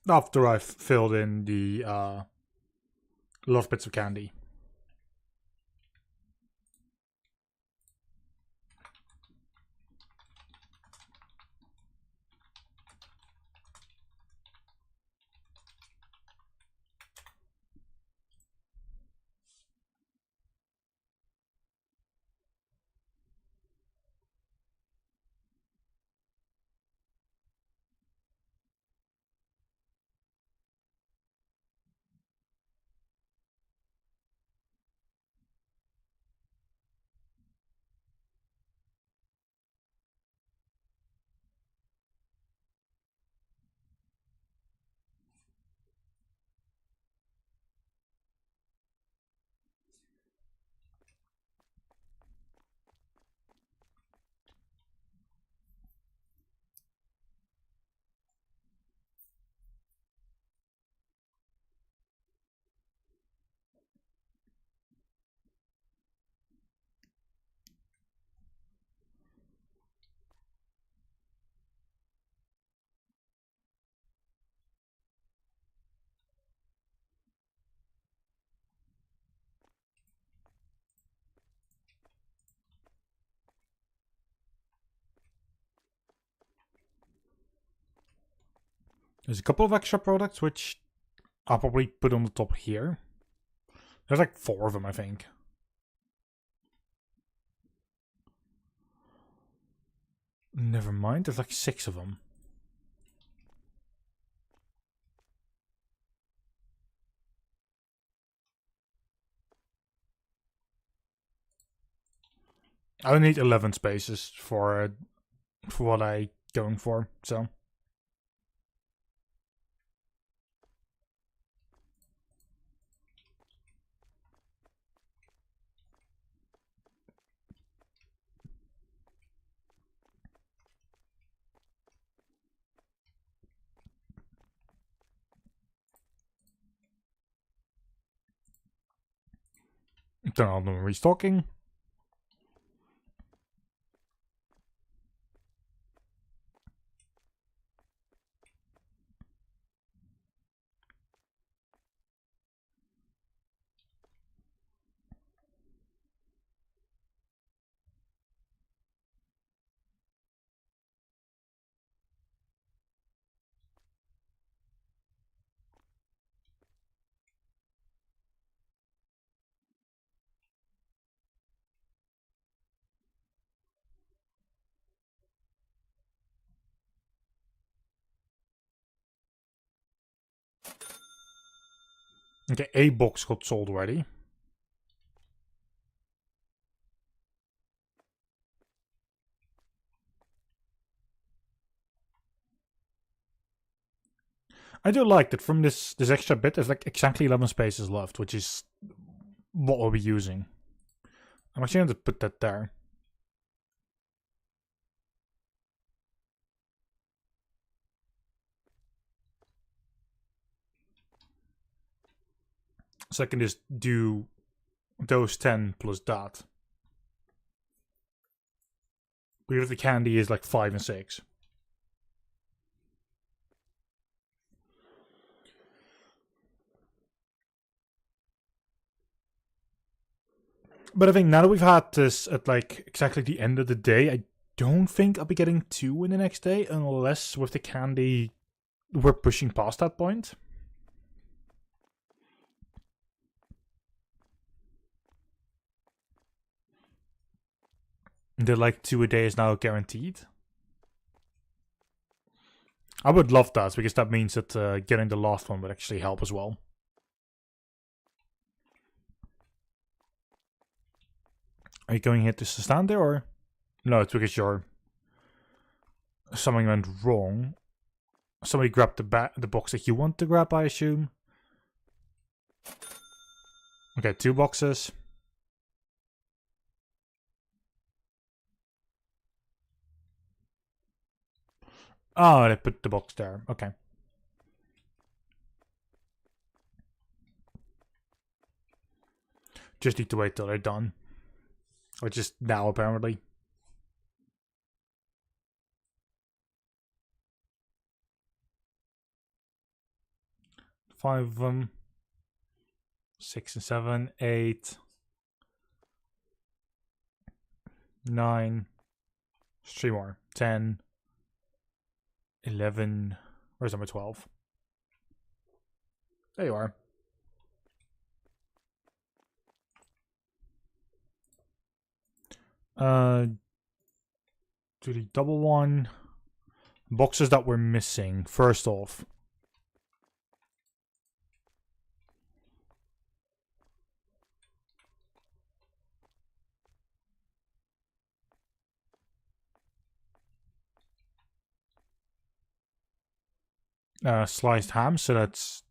Speaker 1: After I've filled in the love bits of candy. There's a couple of extra products which I'll probably put on the top here. There's like 4 of them, I think. Never mind, there's like 6 of them. I only need 11 spaces for what I'm going for, so. Turn on the restocking. Okay, a box got sold already. I do like that from this extra bit, there's like exactly 11 spaces left, which is what we'll be using. I'm actually going to put that there. So I can just do those 10 plus that. Because the candy is like 5 and 6. But I think now that we've had this at like exactly the end of the day, I don't think I'll be getting 2 in the next day, unless with the candy we're pushing past that point. The like 2 a day is now guaranteed. I would love that, because that means that getting the last one would actually help as well. Are you going here to stand there, or? No, it's because something went wrong. Somebody grabbed the box that you want to grab, I assume. Okay, 2 boxes. Oh, they put the box there. Okay. Just need to wait till they're done. Or just now, apparently. Five of them. 6 and 7, 8, 9. 3 more. 10, 11. Where's number 12? There you are. Do the double one. Boxes that we're missing. First off. Sliced ham, so that's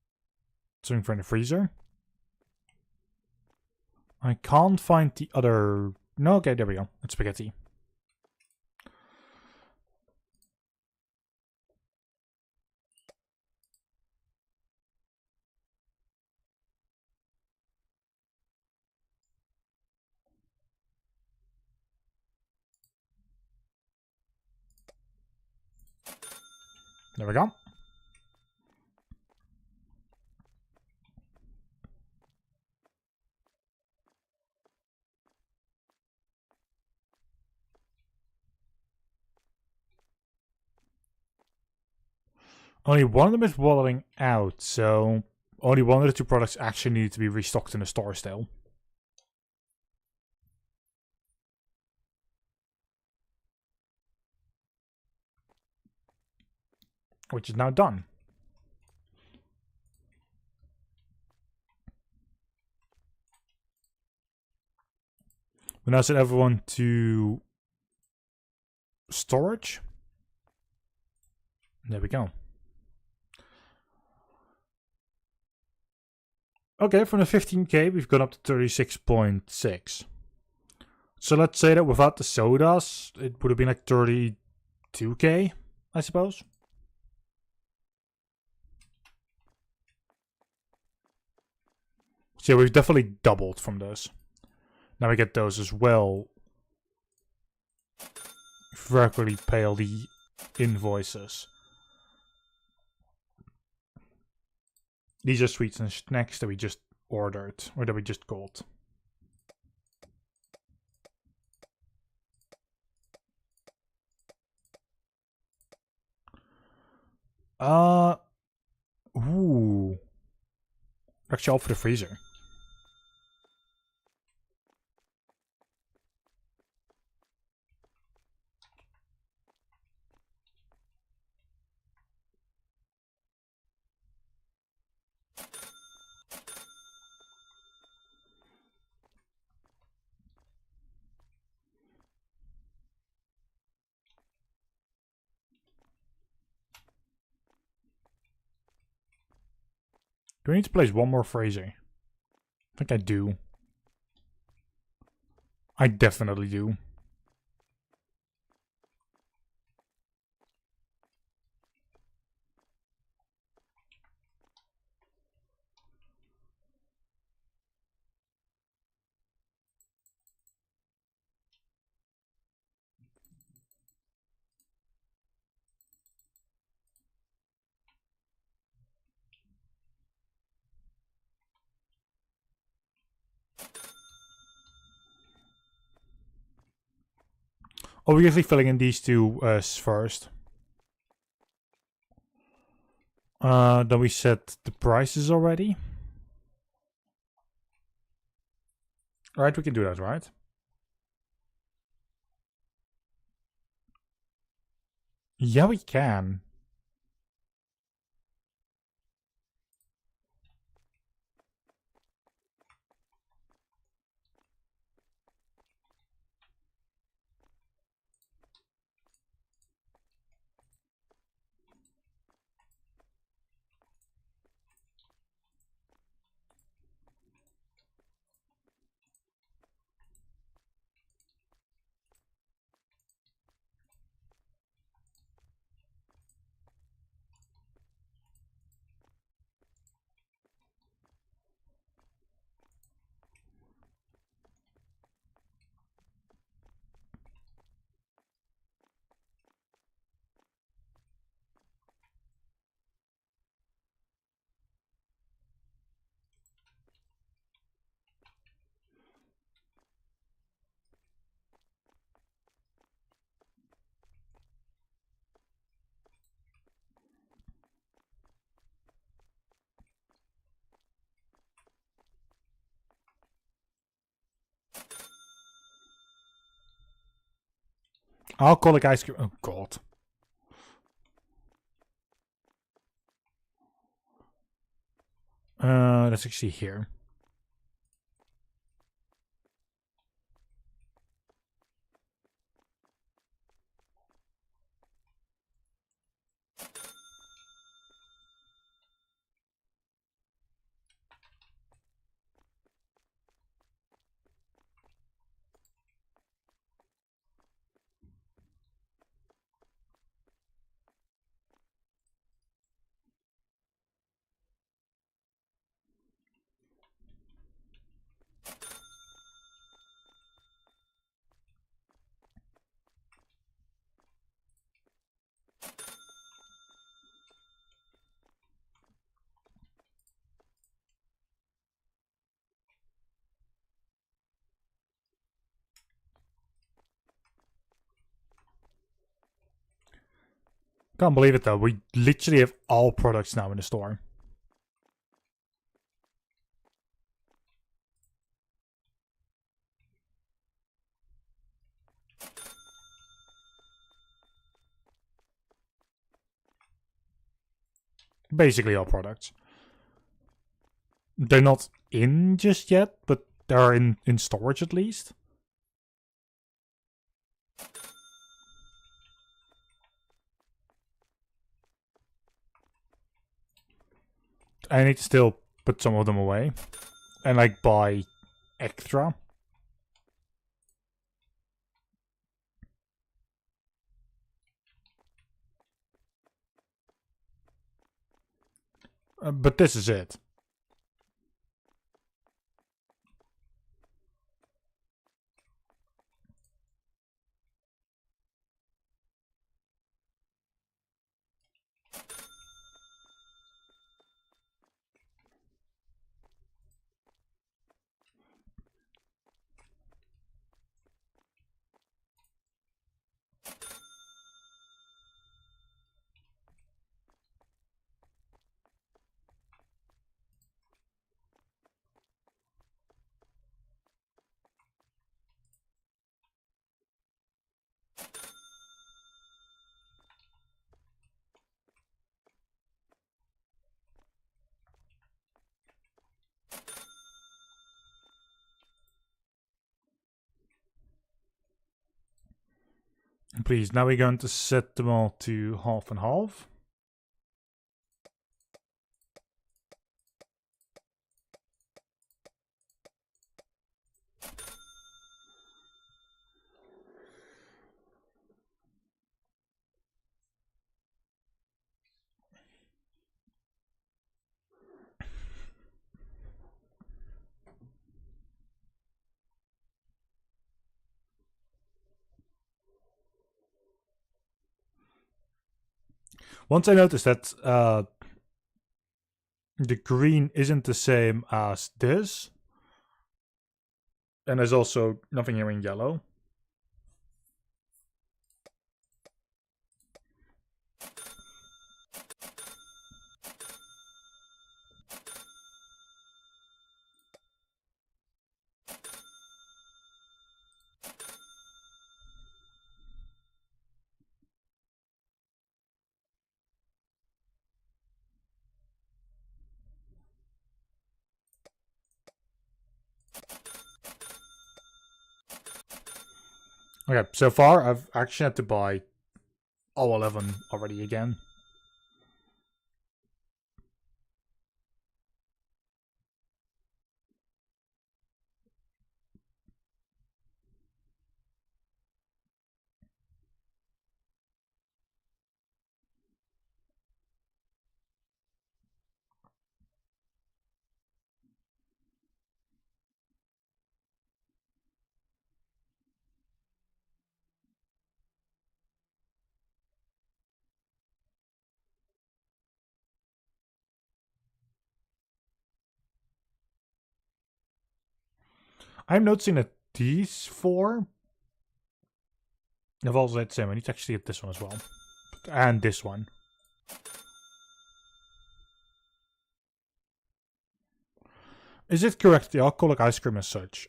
Speaker 1: something for in the freezer. I can't find the other... No, okay, there we go. It's spaghetti. There we go. Only one of them is wallowing out, so only one of the two products actually need to be restocked in the store still. Which is now done. We now set everyone to storage. There we go. Okay, from the 15k, we've gone up to 36.6. So let's say that without the sodas, it would have been like 32k, I suppose. So yeah, we've definitely doubled from this. Now we get those as well. Regularly pay all the invoices. These are sweets and snacks that we just ordered, or that we just called. Ooh. Actually, all for the freezer. Do I need to place one more freezer? I think I do. I definitely do. Obviously filling in these two first. Then we set the prices already. Alright, we can do that, right? Yeah, we can. Alcoholic ice cream. Oh, God. Let's actually here. Can't believe it though. We literally have all products now in the store. Basically all products. They're not in just yet, but they're in storage at least. I need to still put some of them away. And like buy extra. But this is it. Please, now we're going to set them all to half and half. Once I noticed that the green isn't the same as this, and there's also nothing here in yellow. Okay, so far I've actually had to buy all 11 already again. I'm noticing that these 4 have also the same. I need to actually get this one as well. And this one. Is it correct the alcoholic ice cream as such?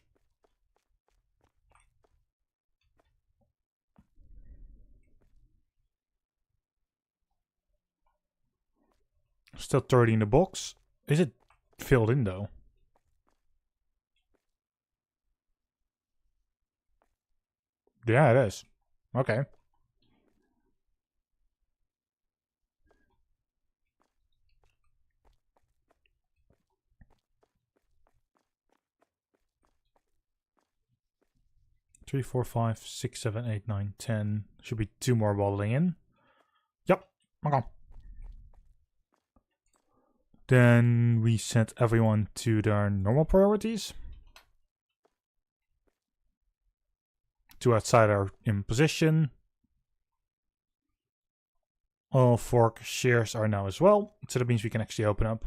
Speaker 1: Still 30 in the box. Is it filled in though? Yeah, it is. Okay. Three, 4, 5, 6, 7, 8, 9, 10. Should be 2 more bottling in. Yep. Okay. Then we set everyone to their normal priorities. 2 outside are in position. All 4 shares are now as well. So that means we can actually open up.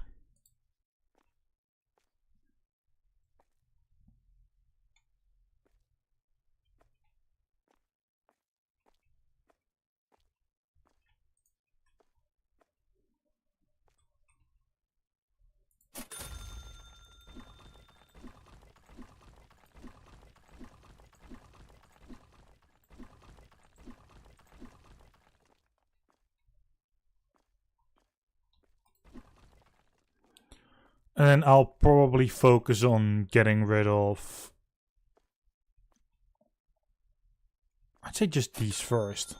Speaker 1: And then I'll probably focus on getting rid of... I'd say just these first.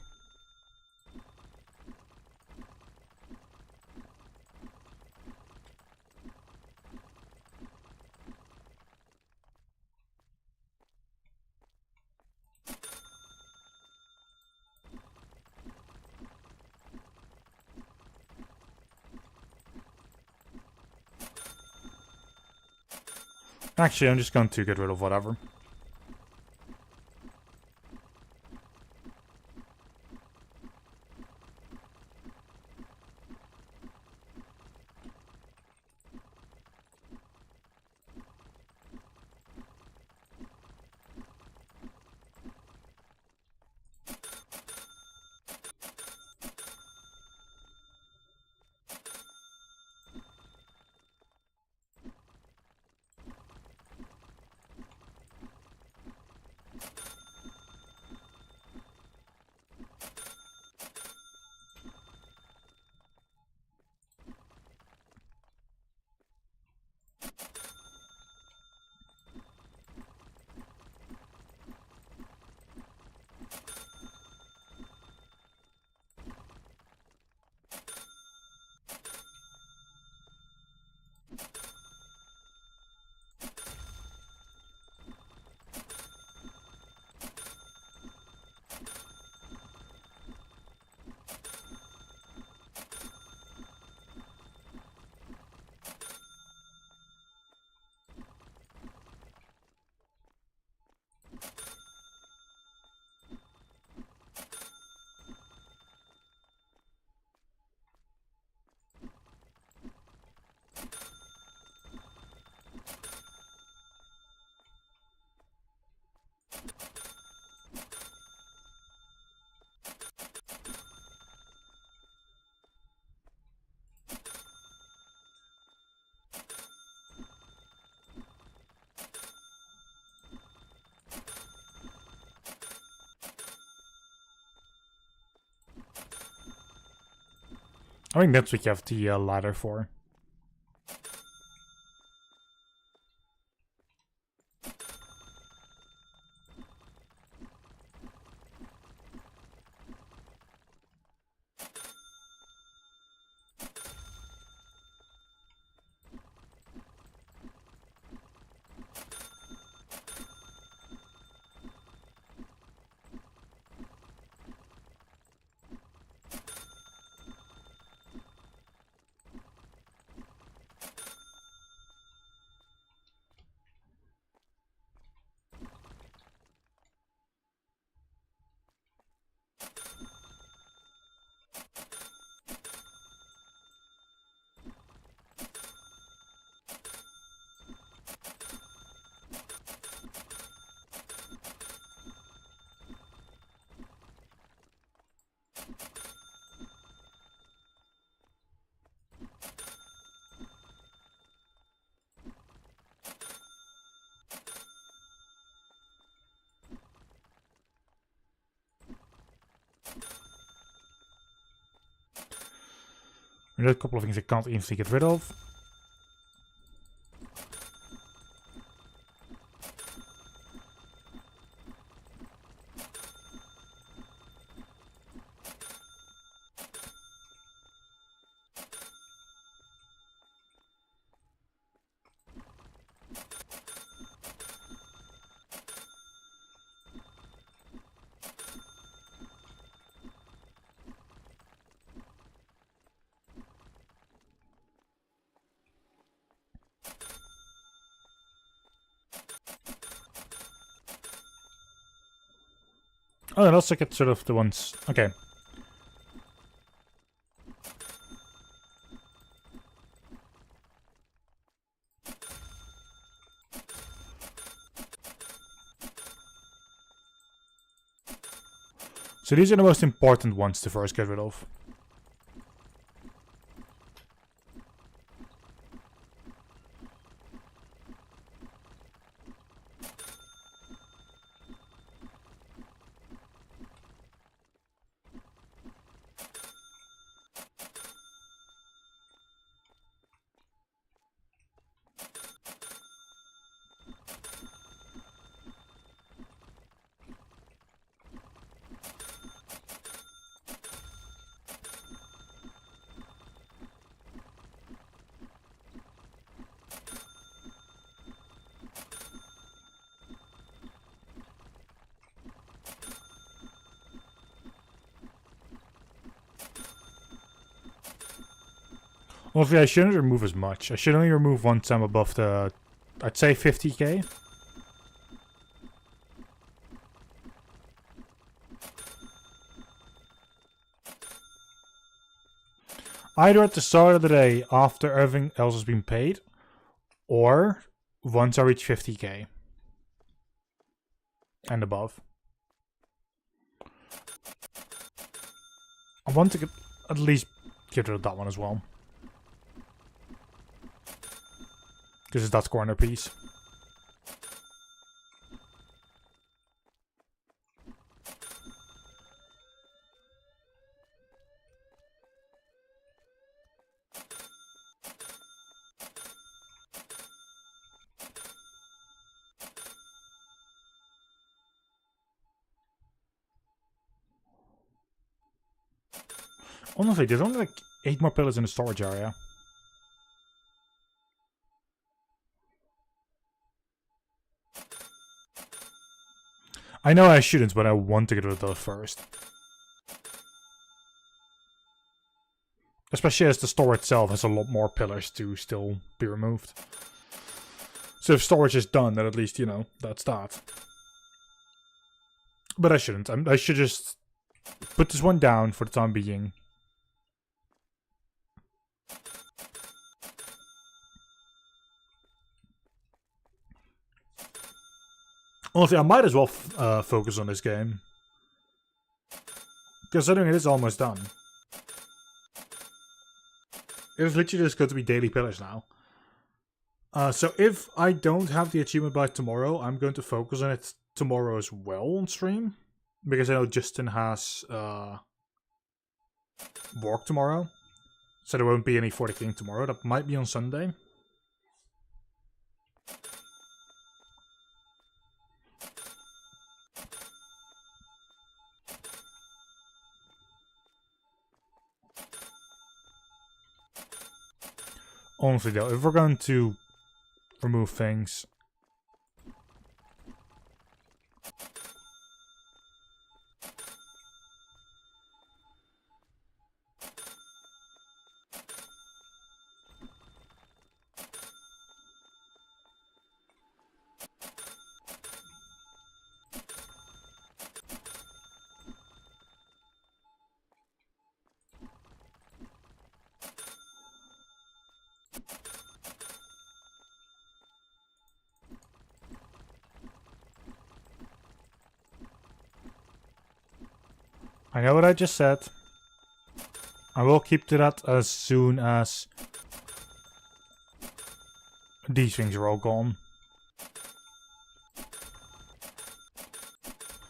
Speaker 1: Actually, I'm just going to get rid of whatever. I think that's what you have the ladder for. There's a couple of things I can't instantly get rid of. Oh, and also get sort of the ones... Okay. So these are the most important ones to first get rid of. Honestly, I shouldn't remove as much. I should only remove one time above the, I'd say 50k. Either at the start of the day after everything else has been paid, or once I reach 50k and above. I want to at least get rid of that one as well. Because it's that corner piece. Honestly, there's only like 8 more pillars in the storage area. I know I shouldn't, but I want to get rid of those first. Especially as the store itself has a lot more pillars to still be removed. So if storage is done, then at least, you know, that's that. But I shouldn't. I should just put this one down for the time being. Honestly, I might as well focus on this game. Considering it is almost done. It's literally just going to be daily pillars now. So if I don't have the achievement by tomorrow, I'm going to focus on it tomorrow as well on stream. Because I know Justin has work tomorrow. So there won't be any for the King tomorrow. That might be on Sunday. Honestly though, if we're going to remove things, I know what I just said. I will keep to that as soon as these things are all gone.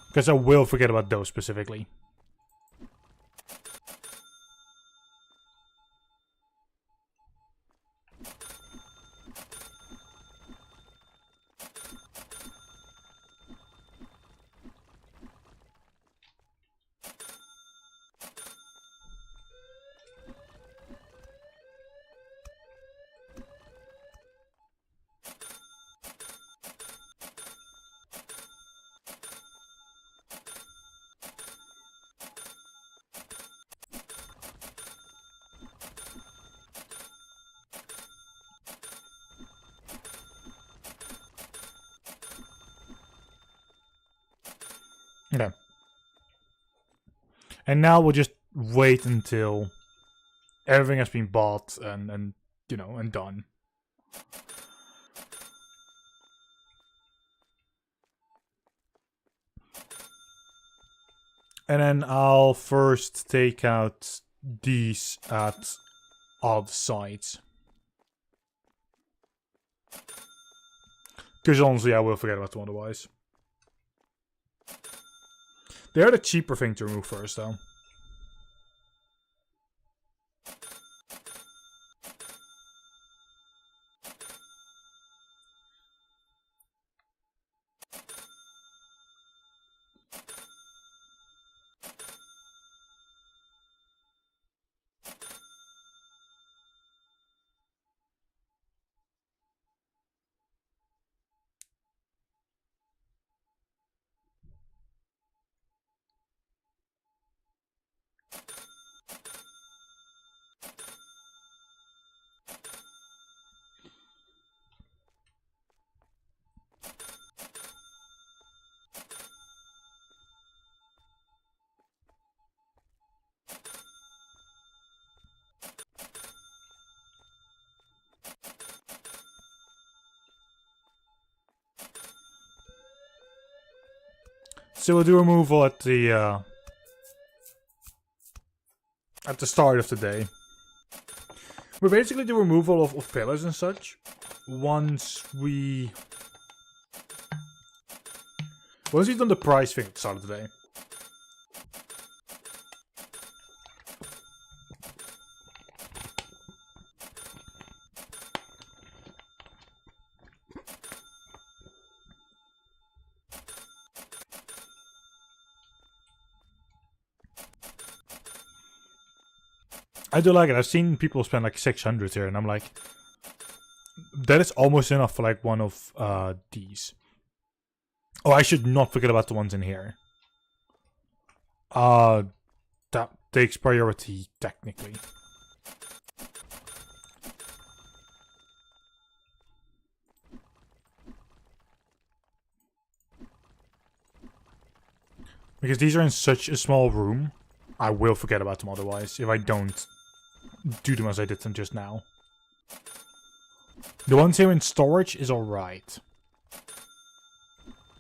Speaker 1: Because I will forget about those specifically. Okay. And now we'll just wait until everything has been bought and you know, and done. And then I'll first take out these at all the sides. Because honestly, I will forget about them otherwise. They're the cheaper thing to remove first, though. So we'll do removal at the start of the day. We basically do removal of pillars and such once we've done the price thing at the start of the day. I do like it. I've seen people spend like 600 here, and I'm like, that is almost enough for like one of these. Oh, I should not forget about the ones in here. That takes priority technically. Because these are in such a small room, I will forget about them otherwise if I don't do them as I did them just now. The ones here in storage is alright.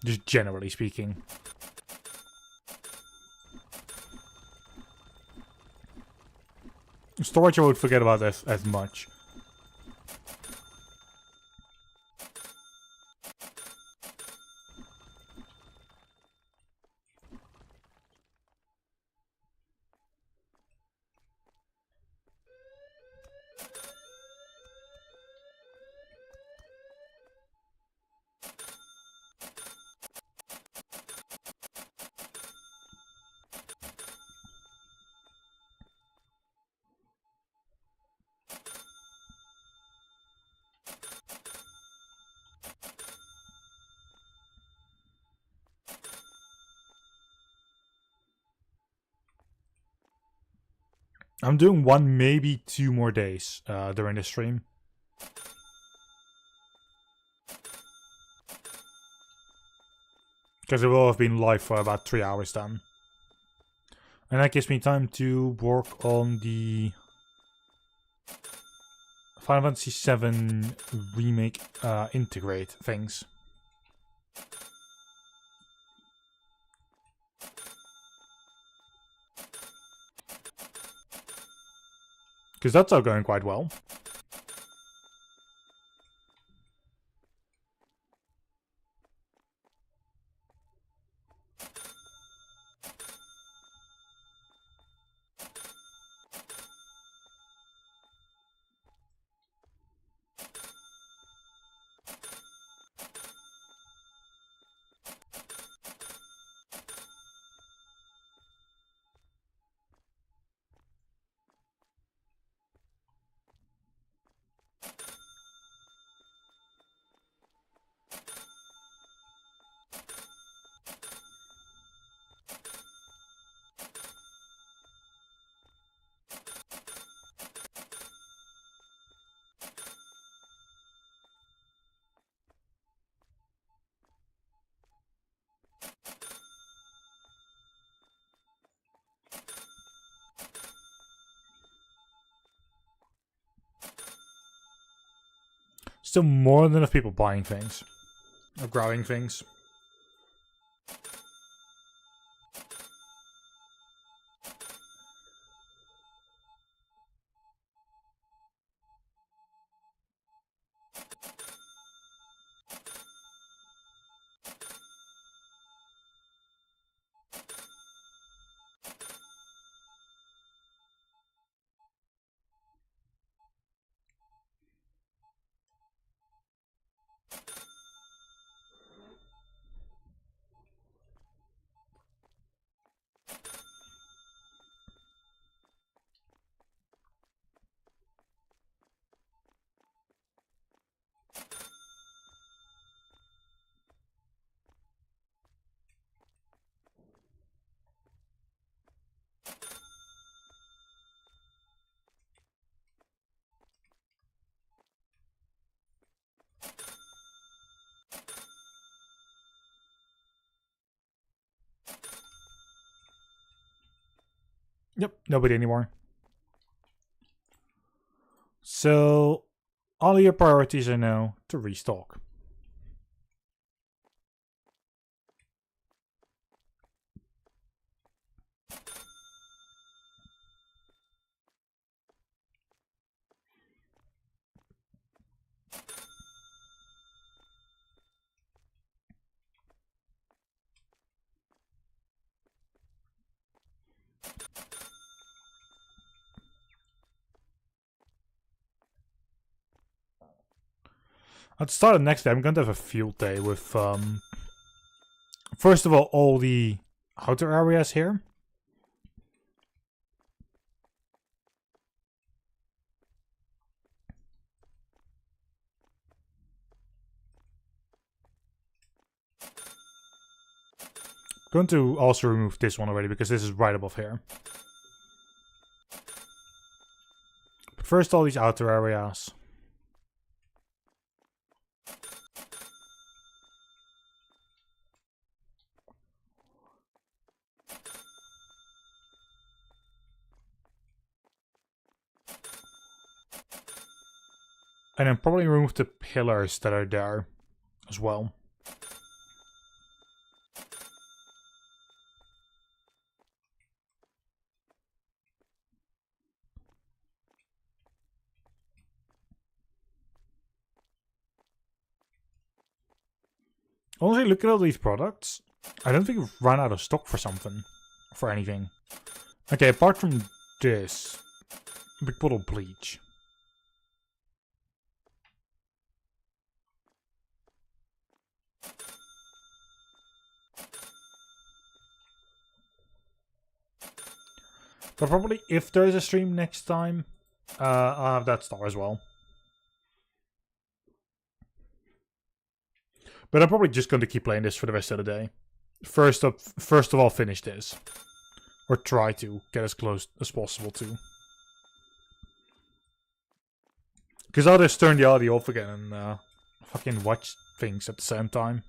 Speaker 1: Just generally speaking. Storage I would forget about as much. I'm doing 1, maybe 2 more days during the stream. Because it will have been live for about 3 hours then. And that gives me time to work on the Final Fantasy VII Remake integrate things. Because that's all going quite well. Still more than enough people buying things. Or growing things. Yep, nobody anymore. So, all your priorities are now to restock. At the start of next day, I'm going to have a field day with, first of all the outer areas here. Going to also remove this one already because this is right above here. But first, all these outer areas. And then probably remove the pillars that are there as well. Honestly, look at all these products. I don't think we've run out of stock for something. For anything. Okay, apart from this. Big bottle bleach. But probably if there is a stream next time, I'll have that star as well. But I'm probably just going to keep playing this for the rest of the day. First of all, finish this. Or try to get as close as possible to. Because I'll just turn the audio off again and fucking watch things at the same time.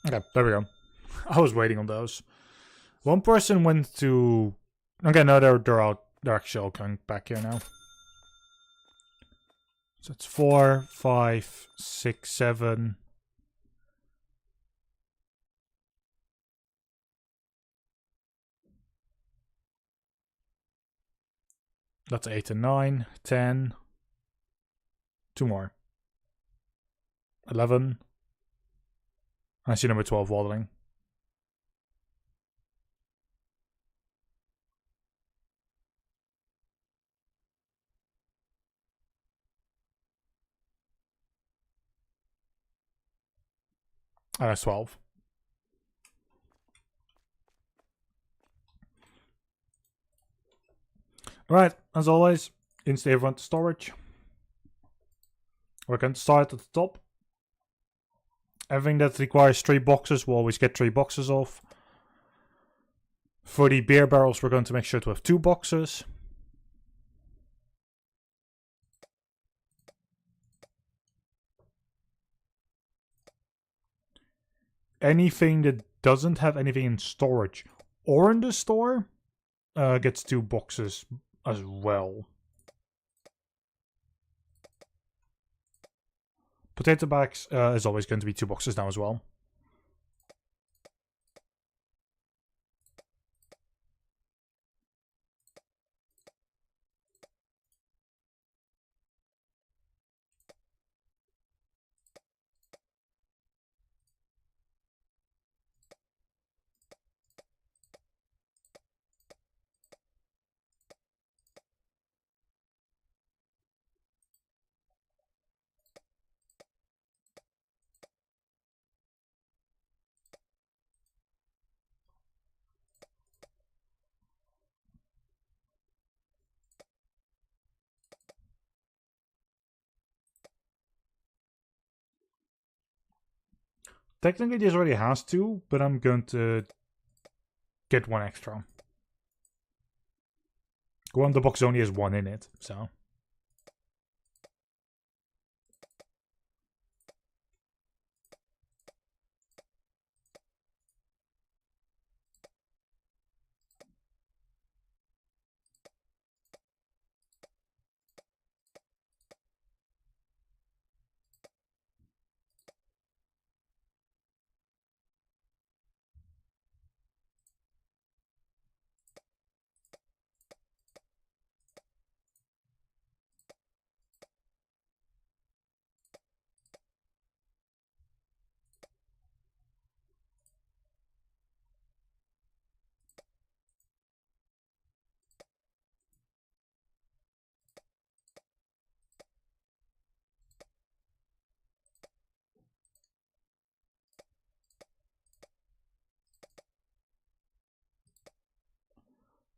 Speaker 1: Okay, there we go. I was waiting on those. One person went to... Okay, no, they're out. They're actually all coming back here now. So it's 4, 5, 6, 7. That's 8 and 9, 10. 2 more. 11. I see number 12 waddling. And that's 12. Alright, as always, instantly everyone to storage. We're going to start at the top. Everything that requires 3 boxes, we'll always get 3 boxes of. For the beer barrels, we're going to make sure to have 2 boxes. Anything that doesn't have anything in storage or in the store gets 2 boxes as well. Potato bags is always going to be 2 boxes now as well. Technically this already has 2, but I'm going to get 1 extra. The box only has 1 in it, so...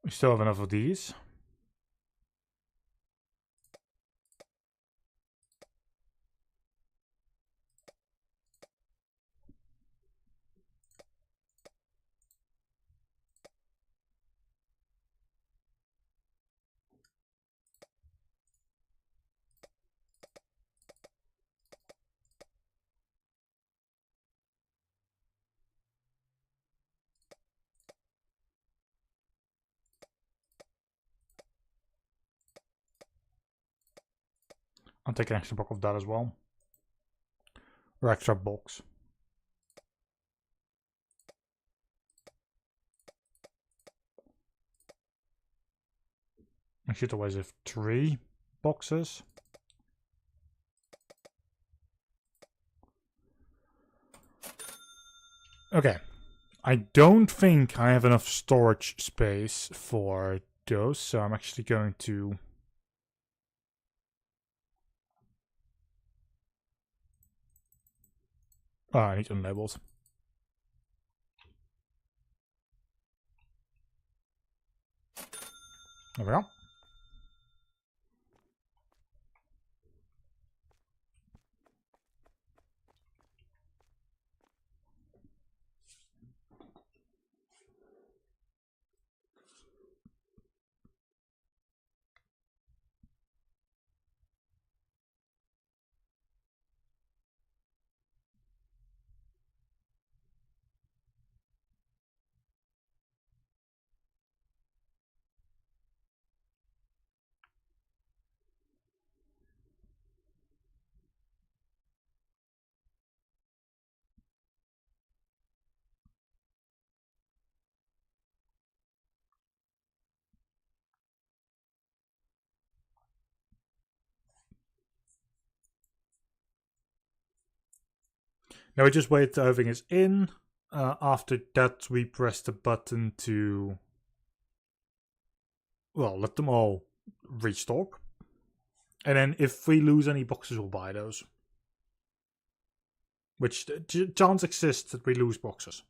Speaker 1: We still have enough of these. I'll take an extra block of that as well. Or extra box. I should always have 3 boxes. Okay. I don't think I have enough storage space for those, so I'm actually going to... Oh, I need unlabeled. There we go. Now we just wait till everything is in. After that, we press the button to... Well, let them all restock. And then if we lose any boxes, we'll buy those. Which chance exists that we lose boxes.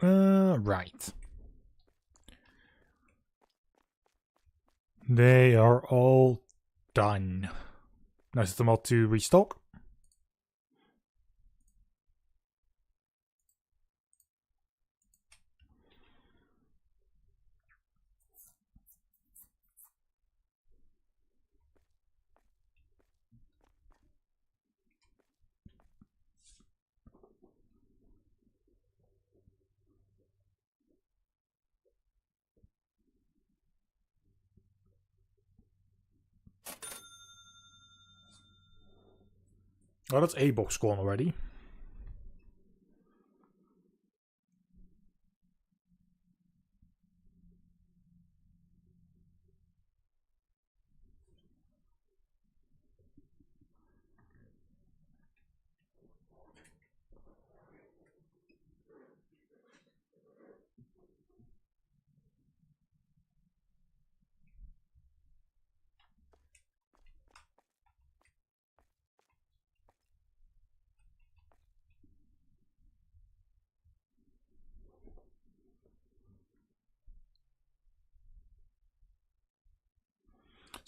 Speaker 1: Right. They are all done. Now set them all to restock. Oh, that's a box gone already.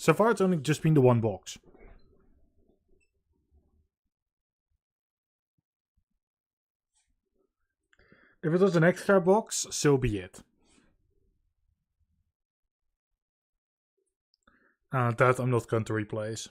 Speaker 1: So far, it's only just been the one box. If it was an extra box, so be it. That I'm not going to replace.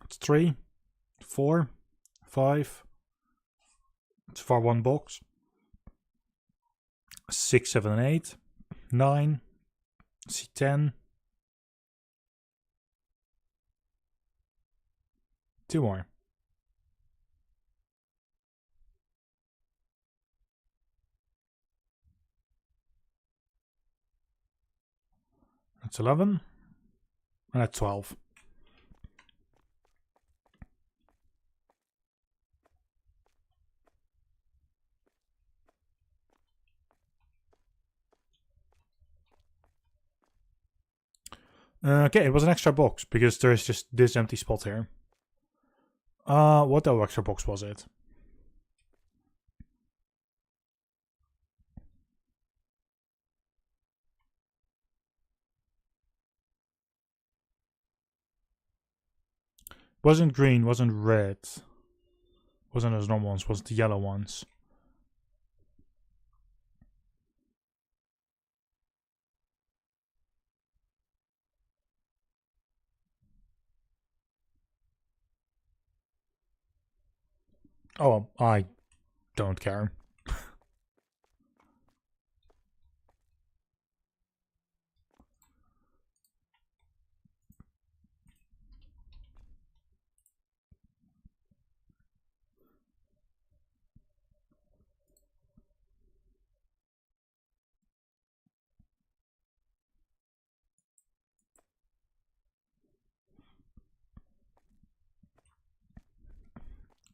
Speaker 1: It's 3, 4, 5. It's for one box. 6, 7, and 8. 9. C10. 2 more. That's 11. And that's 12. Okay, it was an extra box because there's just this empty spot here. What other extra box was it? Wasn't green, wasn't red. Wasn't those normal ones, was the yellow ones. Oh, I don't care.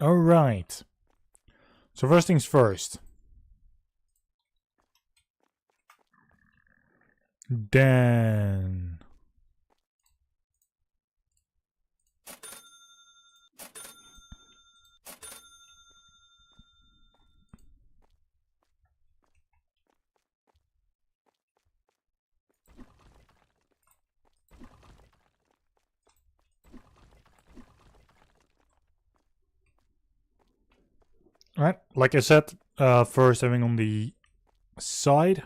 Speaker 1: Alright. So first things first. Then... Alright, like I said, first having on the side.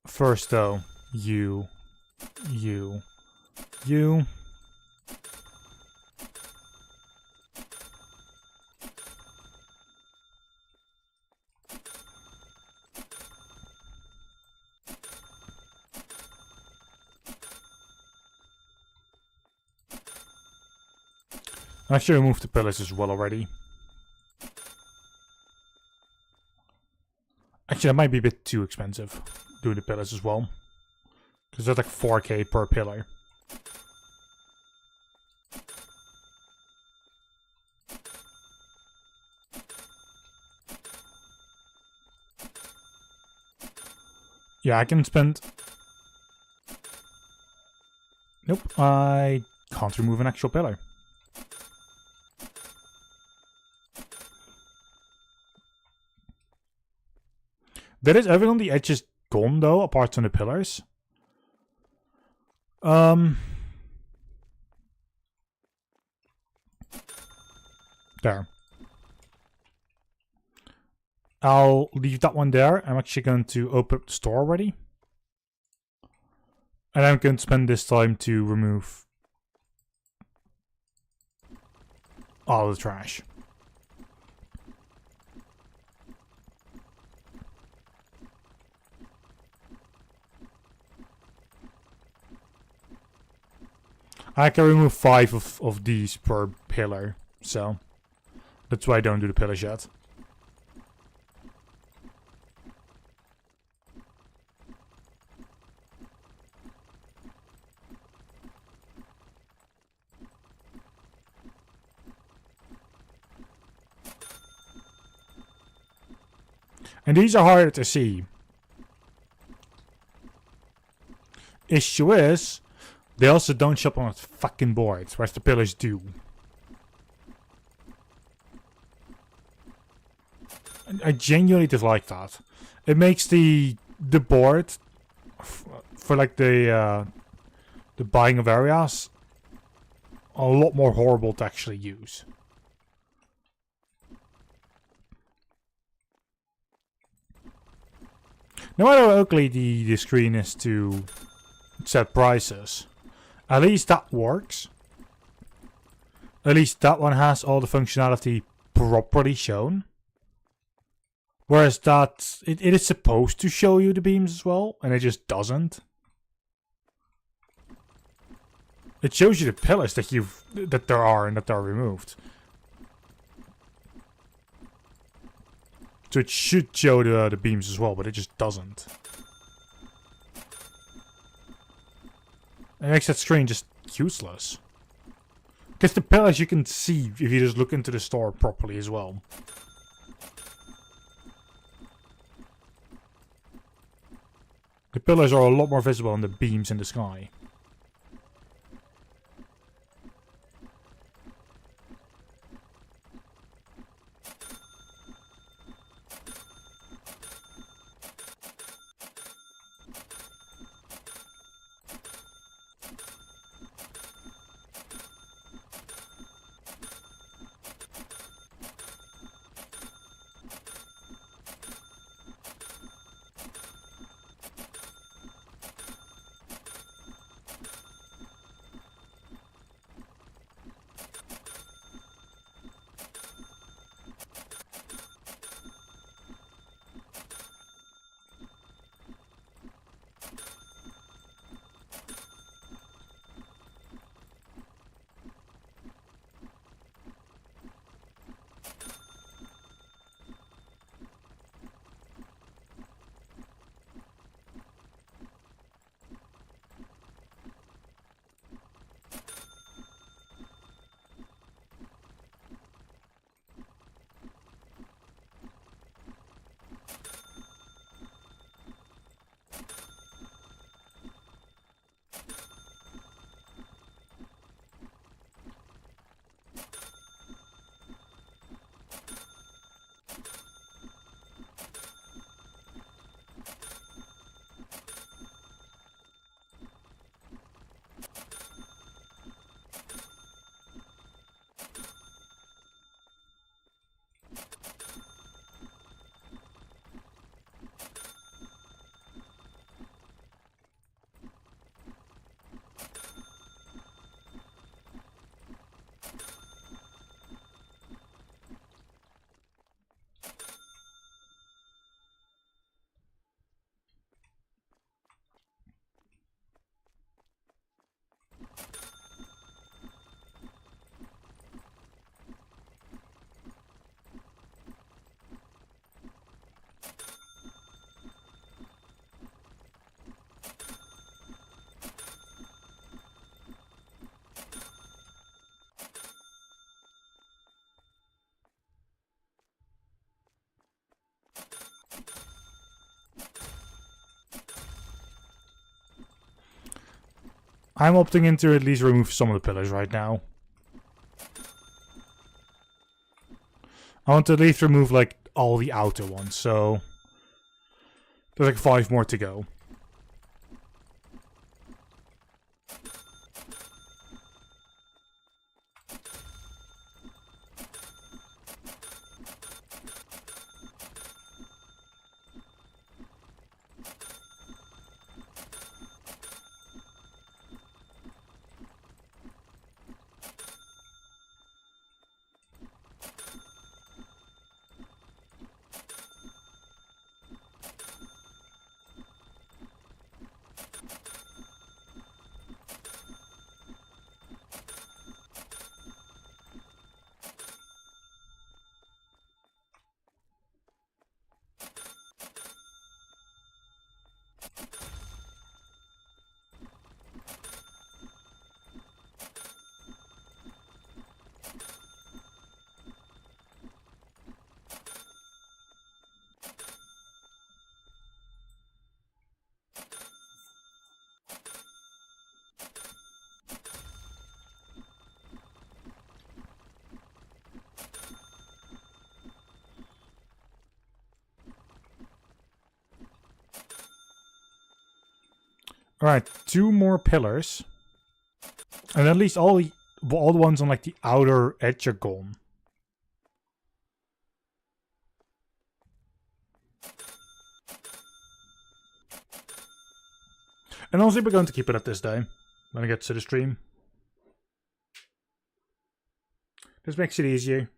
Speaker 1: First though, you. I should remove the pillars as well already. Actually, that might be a bit too expensive, doing the pillars as well. Because that's like 4k per pillar. Yeah, I can spend... Nope, I can't remove an actual pillar. There is everything on the edges gone though, apart from the pillars. There. I'll leave that one there. I'm actually going to open up the store already. And I'm going to spend this time to remove all the trash. I can remove 5 of these per pillar, so that's why I don't do the pillars yet. And these are harder to see. Issue is, they also don't show up on a fucking board, whereas the pillars do. And I genuinely dislike that. It makes the board for like the buying of areas a lot more horrible to actually use. No matter how ugly the screen is to set prices, at least that works. At least that one has all the functionality properly shown. Whereas that, it is supposed to show you the beams as well, and it just doesn't. It shows you the pillars that there are and that are removed. So it should show the beams as well, but it just doesn't. It makes that screen just useless. Because the pillars you can see if you just look into the store properly as well. The pillars are a lot more visible than the beams in the sky. I'm opting in to at least remove some of the pillars right now. I want to at least remove like all the outer ones, so there's like 5 more to go. Alright, 2 more pillars. And at least all the ones on like the outer edge are gone. And honestly, we're going to keep it at this day when I get to the stream. This makes it easier.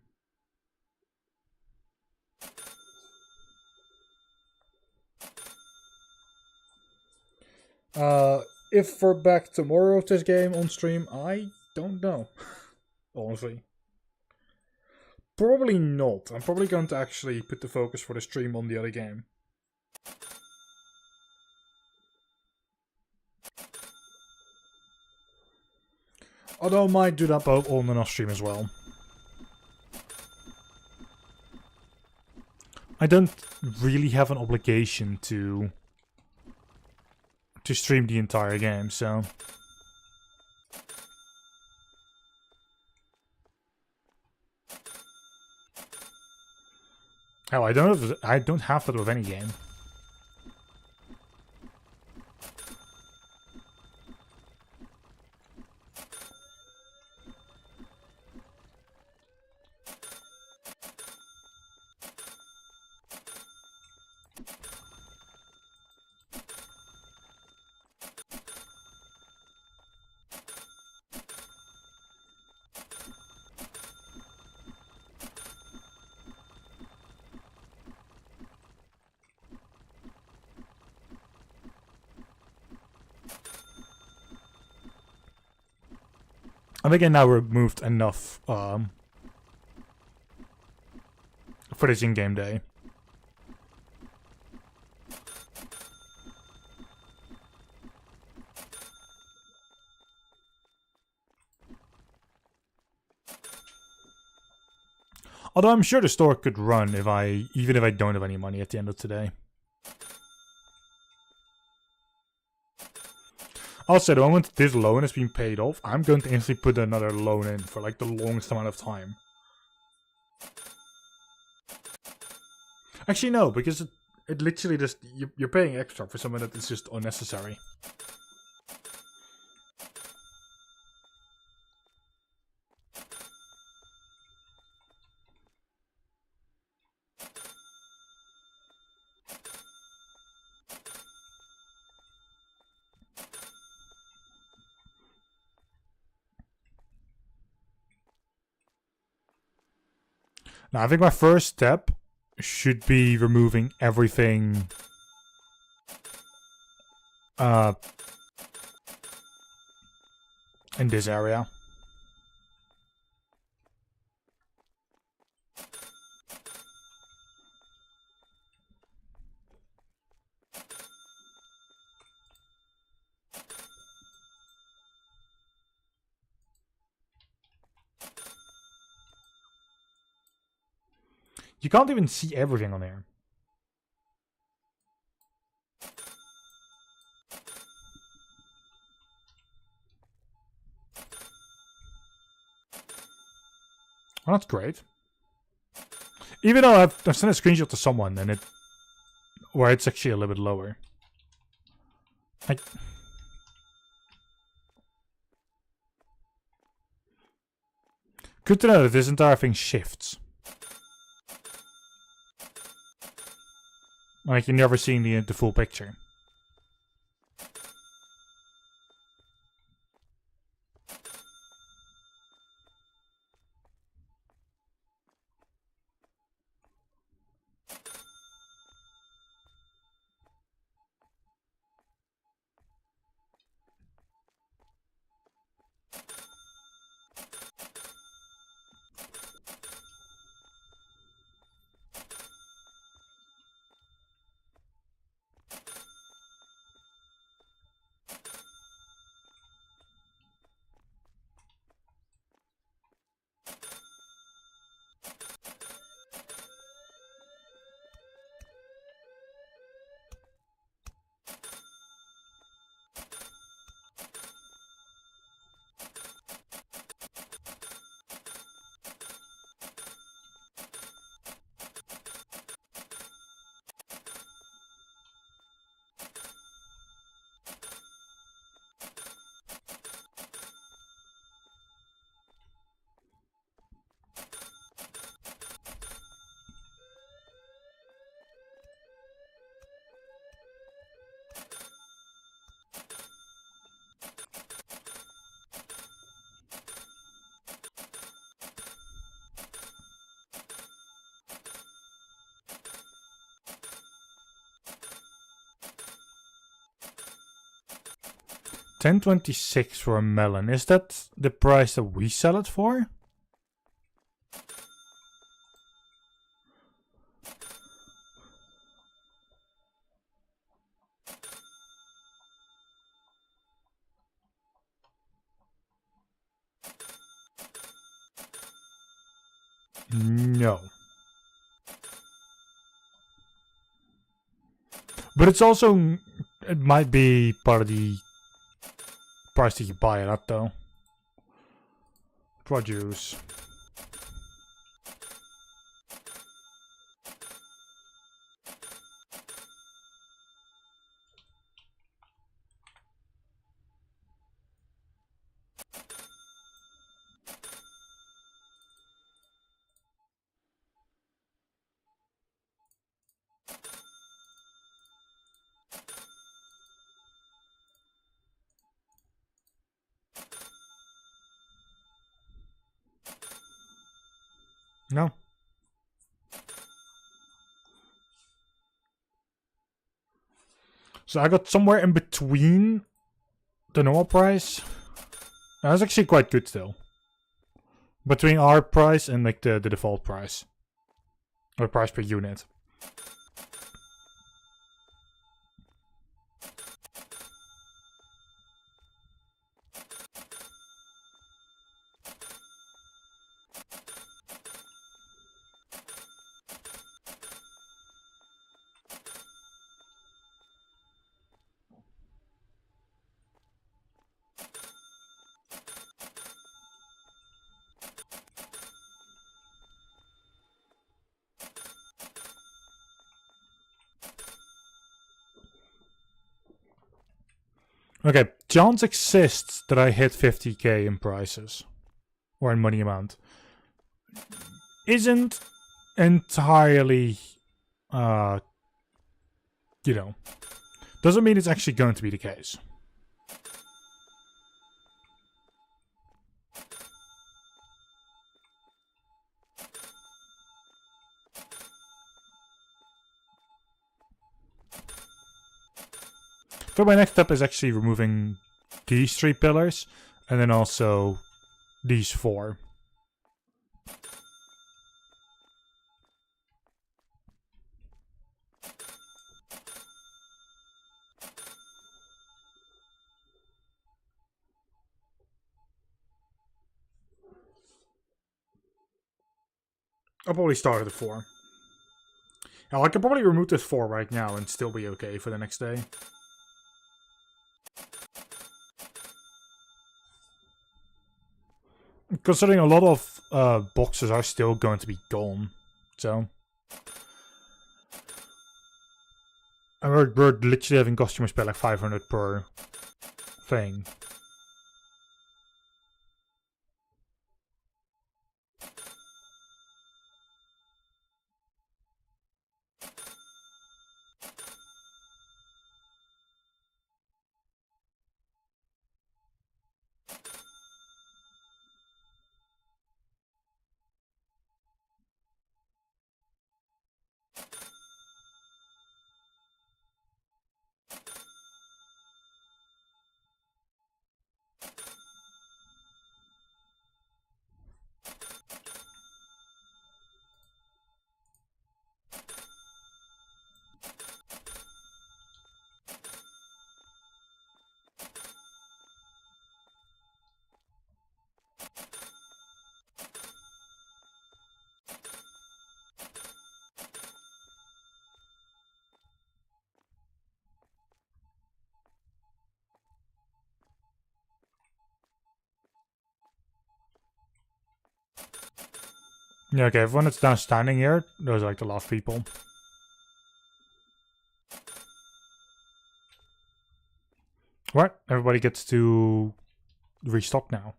Speaker 1: If we're back tomorrow with this game on stream, I don't know. Honestly. Probably not. I'm probably going to actually put the focus for the stream on the other game. Although I might do that both on and off stream as well. I don't really have an obligation to stream the entire game, so hell, I don't have that with any game. I think I now removed enough for this in-game day. Although I'm sure the store could run even if I don't have any money at the end of today. Also, the moment this loan has been paid off, I'm going to instantly put another loan in for like the longest amount of time. Actually, no, because it literally just... You're paying extra for something that is just unnecessary. Now, I think my first step should be removing everything in this area. You can't even see everything on here. Well, that's great. Even though I've sent a screenshot to someone and where it's actually a little bit lower. Good to know that this entire thing shifts. Like, you're never seeing the full picture. 10.26 for a melon. Is that the price that we sell it for? No. But it's also, it might be part of the price that you buy it at though. Produce. No. So I got somewhere in between the normal price. That's actually quite good still. Between our price and like the default price. Or price per unit. Okay, chance exists that I hit 50k in prices. Or in money amount. Isn't entirely, you know, doesn't mean it's actually going to be the case. So my next step is actually removing these 3 pillars, and then also these 4. I'll probably start at the 4. Now, I can probably remove this 4 right now and still be okay for the next day. Considering a lot of boxes are still going to be gone, so. And we're literally having customers pay like 500 per thing. Yeah, okay, everyone that's down standing here, those are like the last people. Right, everybody gets to restock now.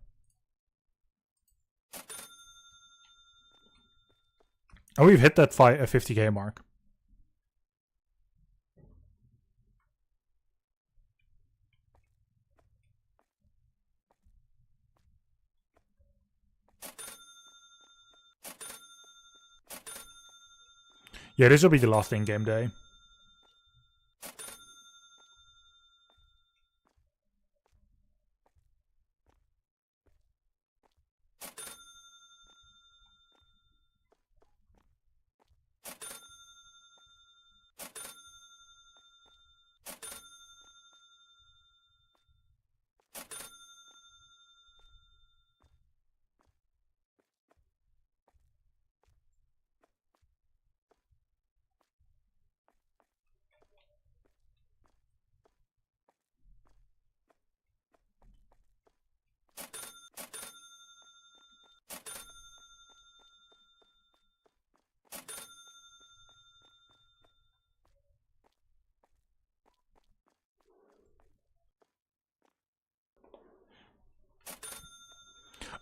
Speaker 1: And we've hit that 50k mark. Yeah, this will be the last in-game day.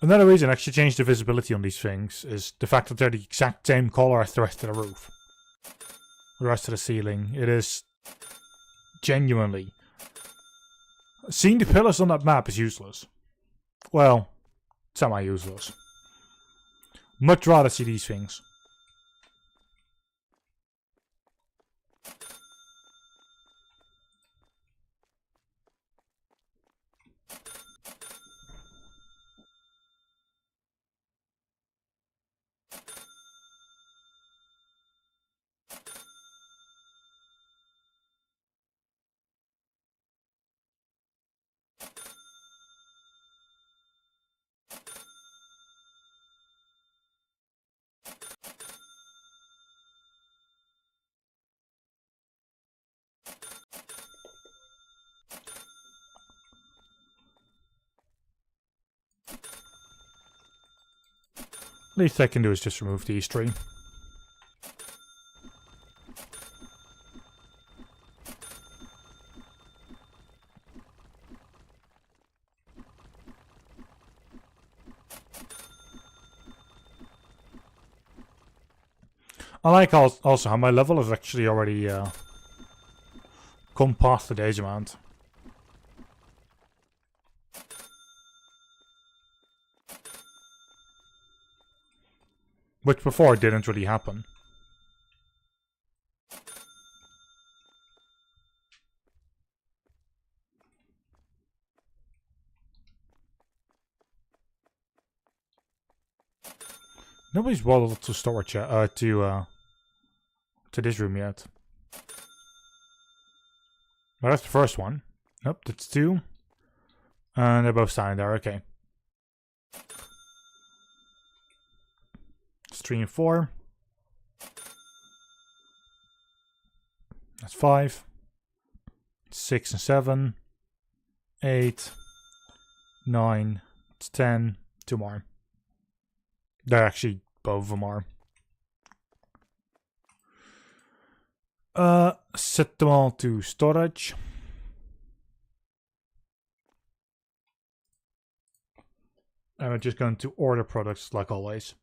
Speaker 1: Another reason I actually changed the visibility on these things is the fact that they're the exact same color as the rest of the roof. The rest of the ceiling. It is genuinely... Seeing the pillars on that map is useless. Well, semi-useless. Much rather see these things. Least I can do is just remove these three. I like also how my level is actually already come past the days amount. Which before didn't really happen. Nobody's bothered to storage to this room yet. Well, that's the first one. Nope, that's two. And they're both standing there, okay. It's 3 and 4. That's 5. 6 and 7. 8. 9. It's 10. 2 more. They're actually, both of them are. Set them all to storage. And we're just going to order products like always.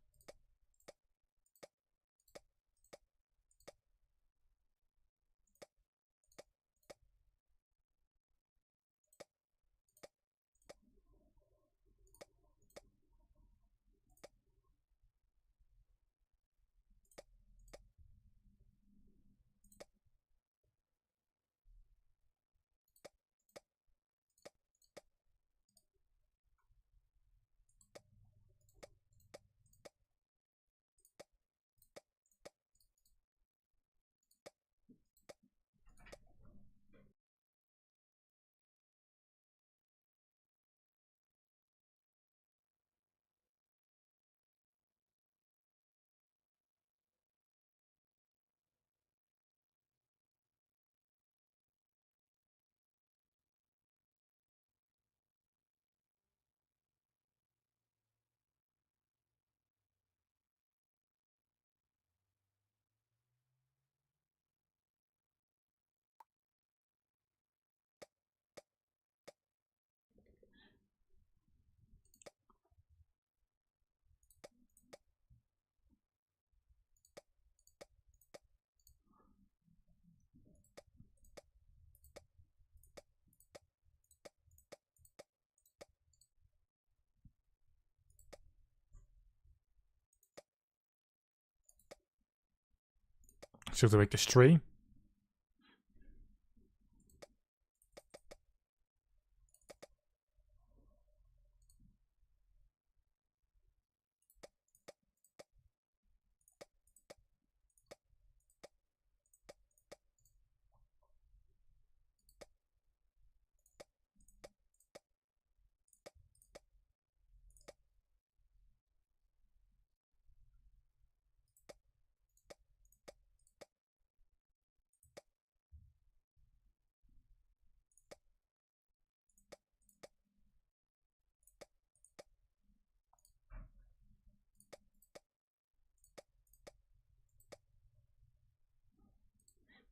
Speaker 1: So to make this 3.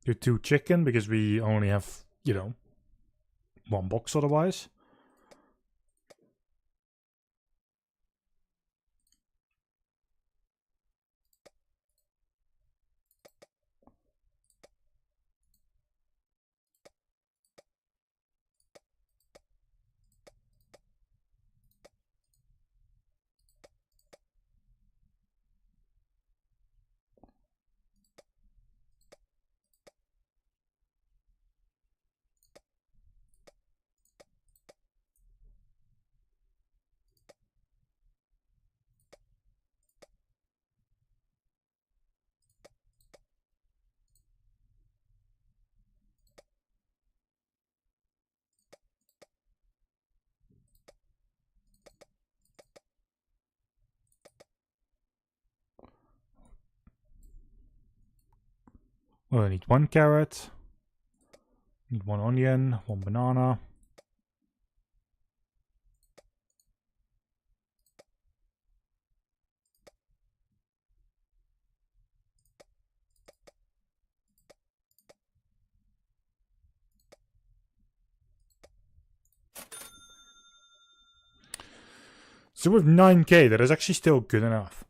Speaker 1: Do 2 chicken because we only have, you know, 1 box otherwise. Well, I need 1 carrot. Need 1 onion, 1 banana. So with 9k, that is actually still good enough.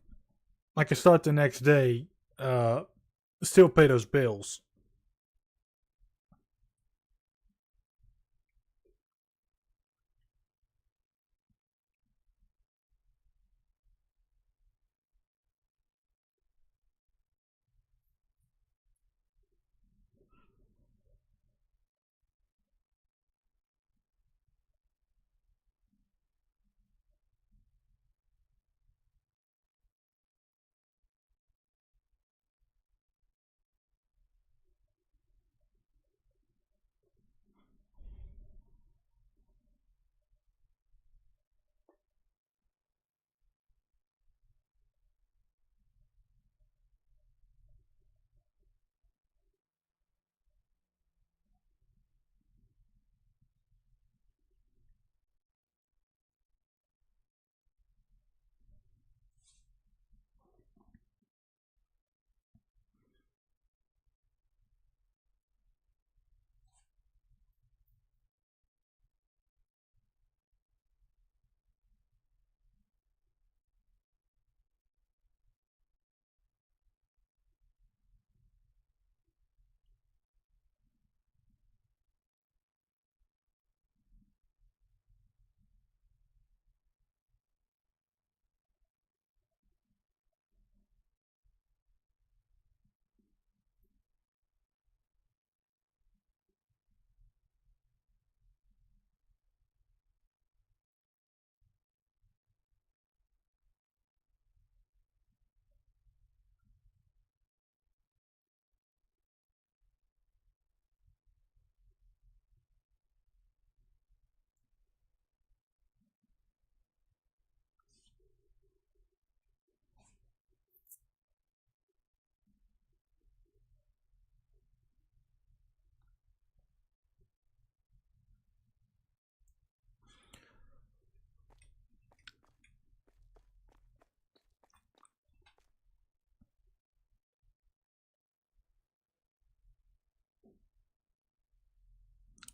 Speaker 1: I can start the next day, still pay those bills.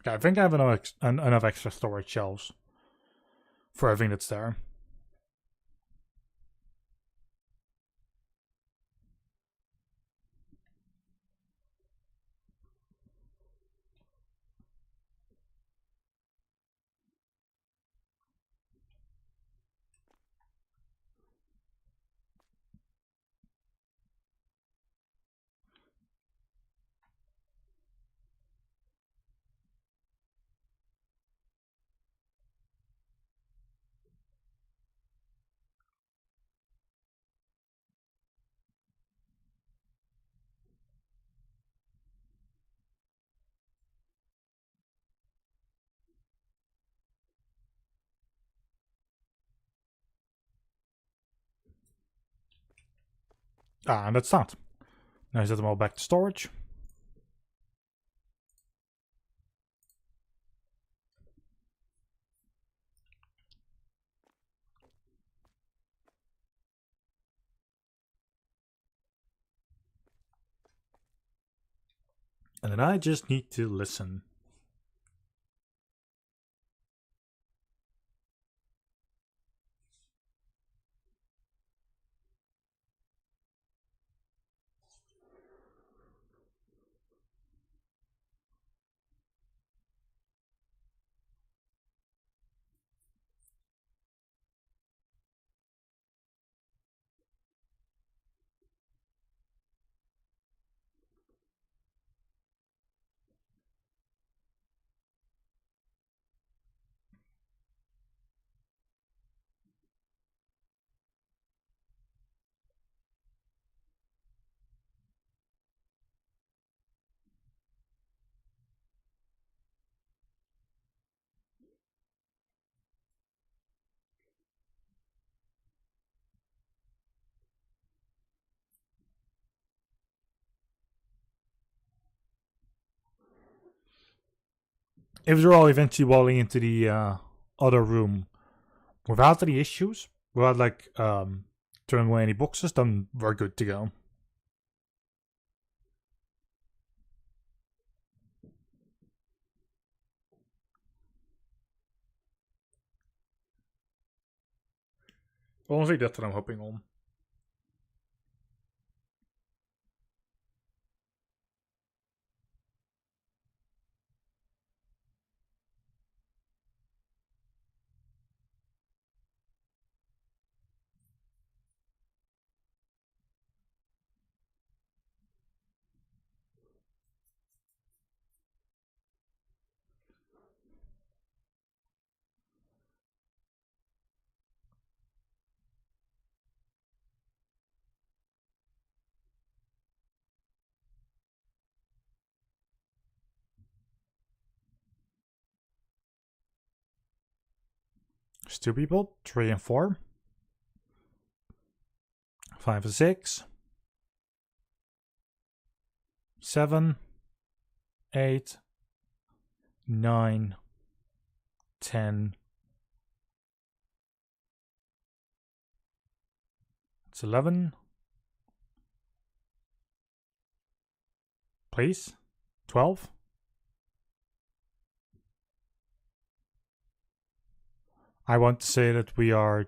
Speaker 1: Okay, I think I have enough extra storage shelves for everything that's there. Ah, and that's that. Now I set them all back to storage. And then I just need to listen. if they're all eventually walling into the other room without any issues, without like throwing away any boxes, then we're good to go. Honestly, that's what I'm hoping on. There's 2 people, 3 and 4. 5 and 6. 7. 8. 9. 10. It's 11. Please. 12. I want to say that we are...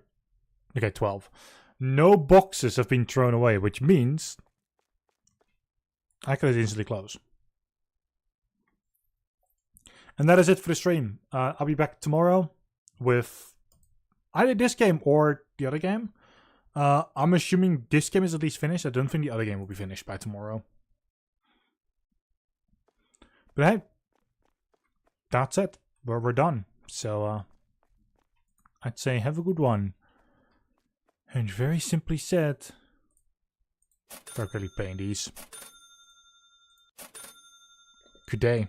Speaker 1: Okay, 12. No boxes have been thrown away, which means I can instantly close. And that is it for the stream. I'll be back tomorrow with either this game or the other game. I'm assuming this game is at least finished. I don't think the other game will be finished by tomorrow. But hey, that's it. We're done. So I'd say have a good one. And very simply said, start really playing these. Good day.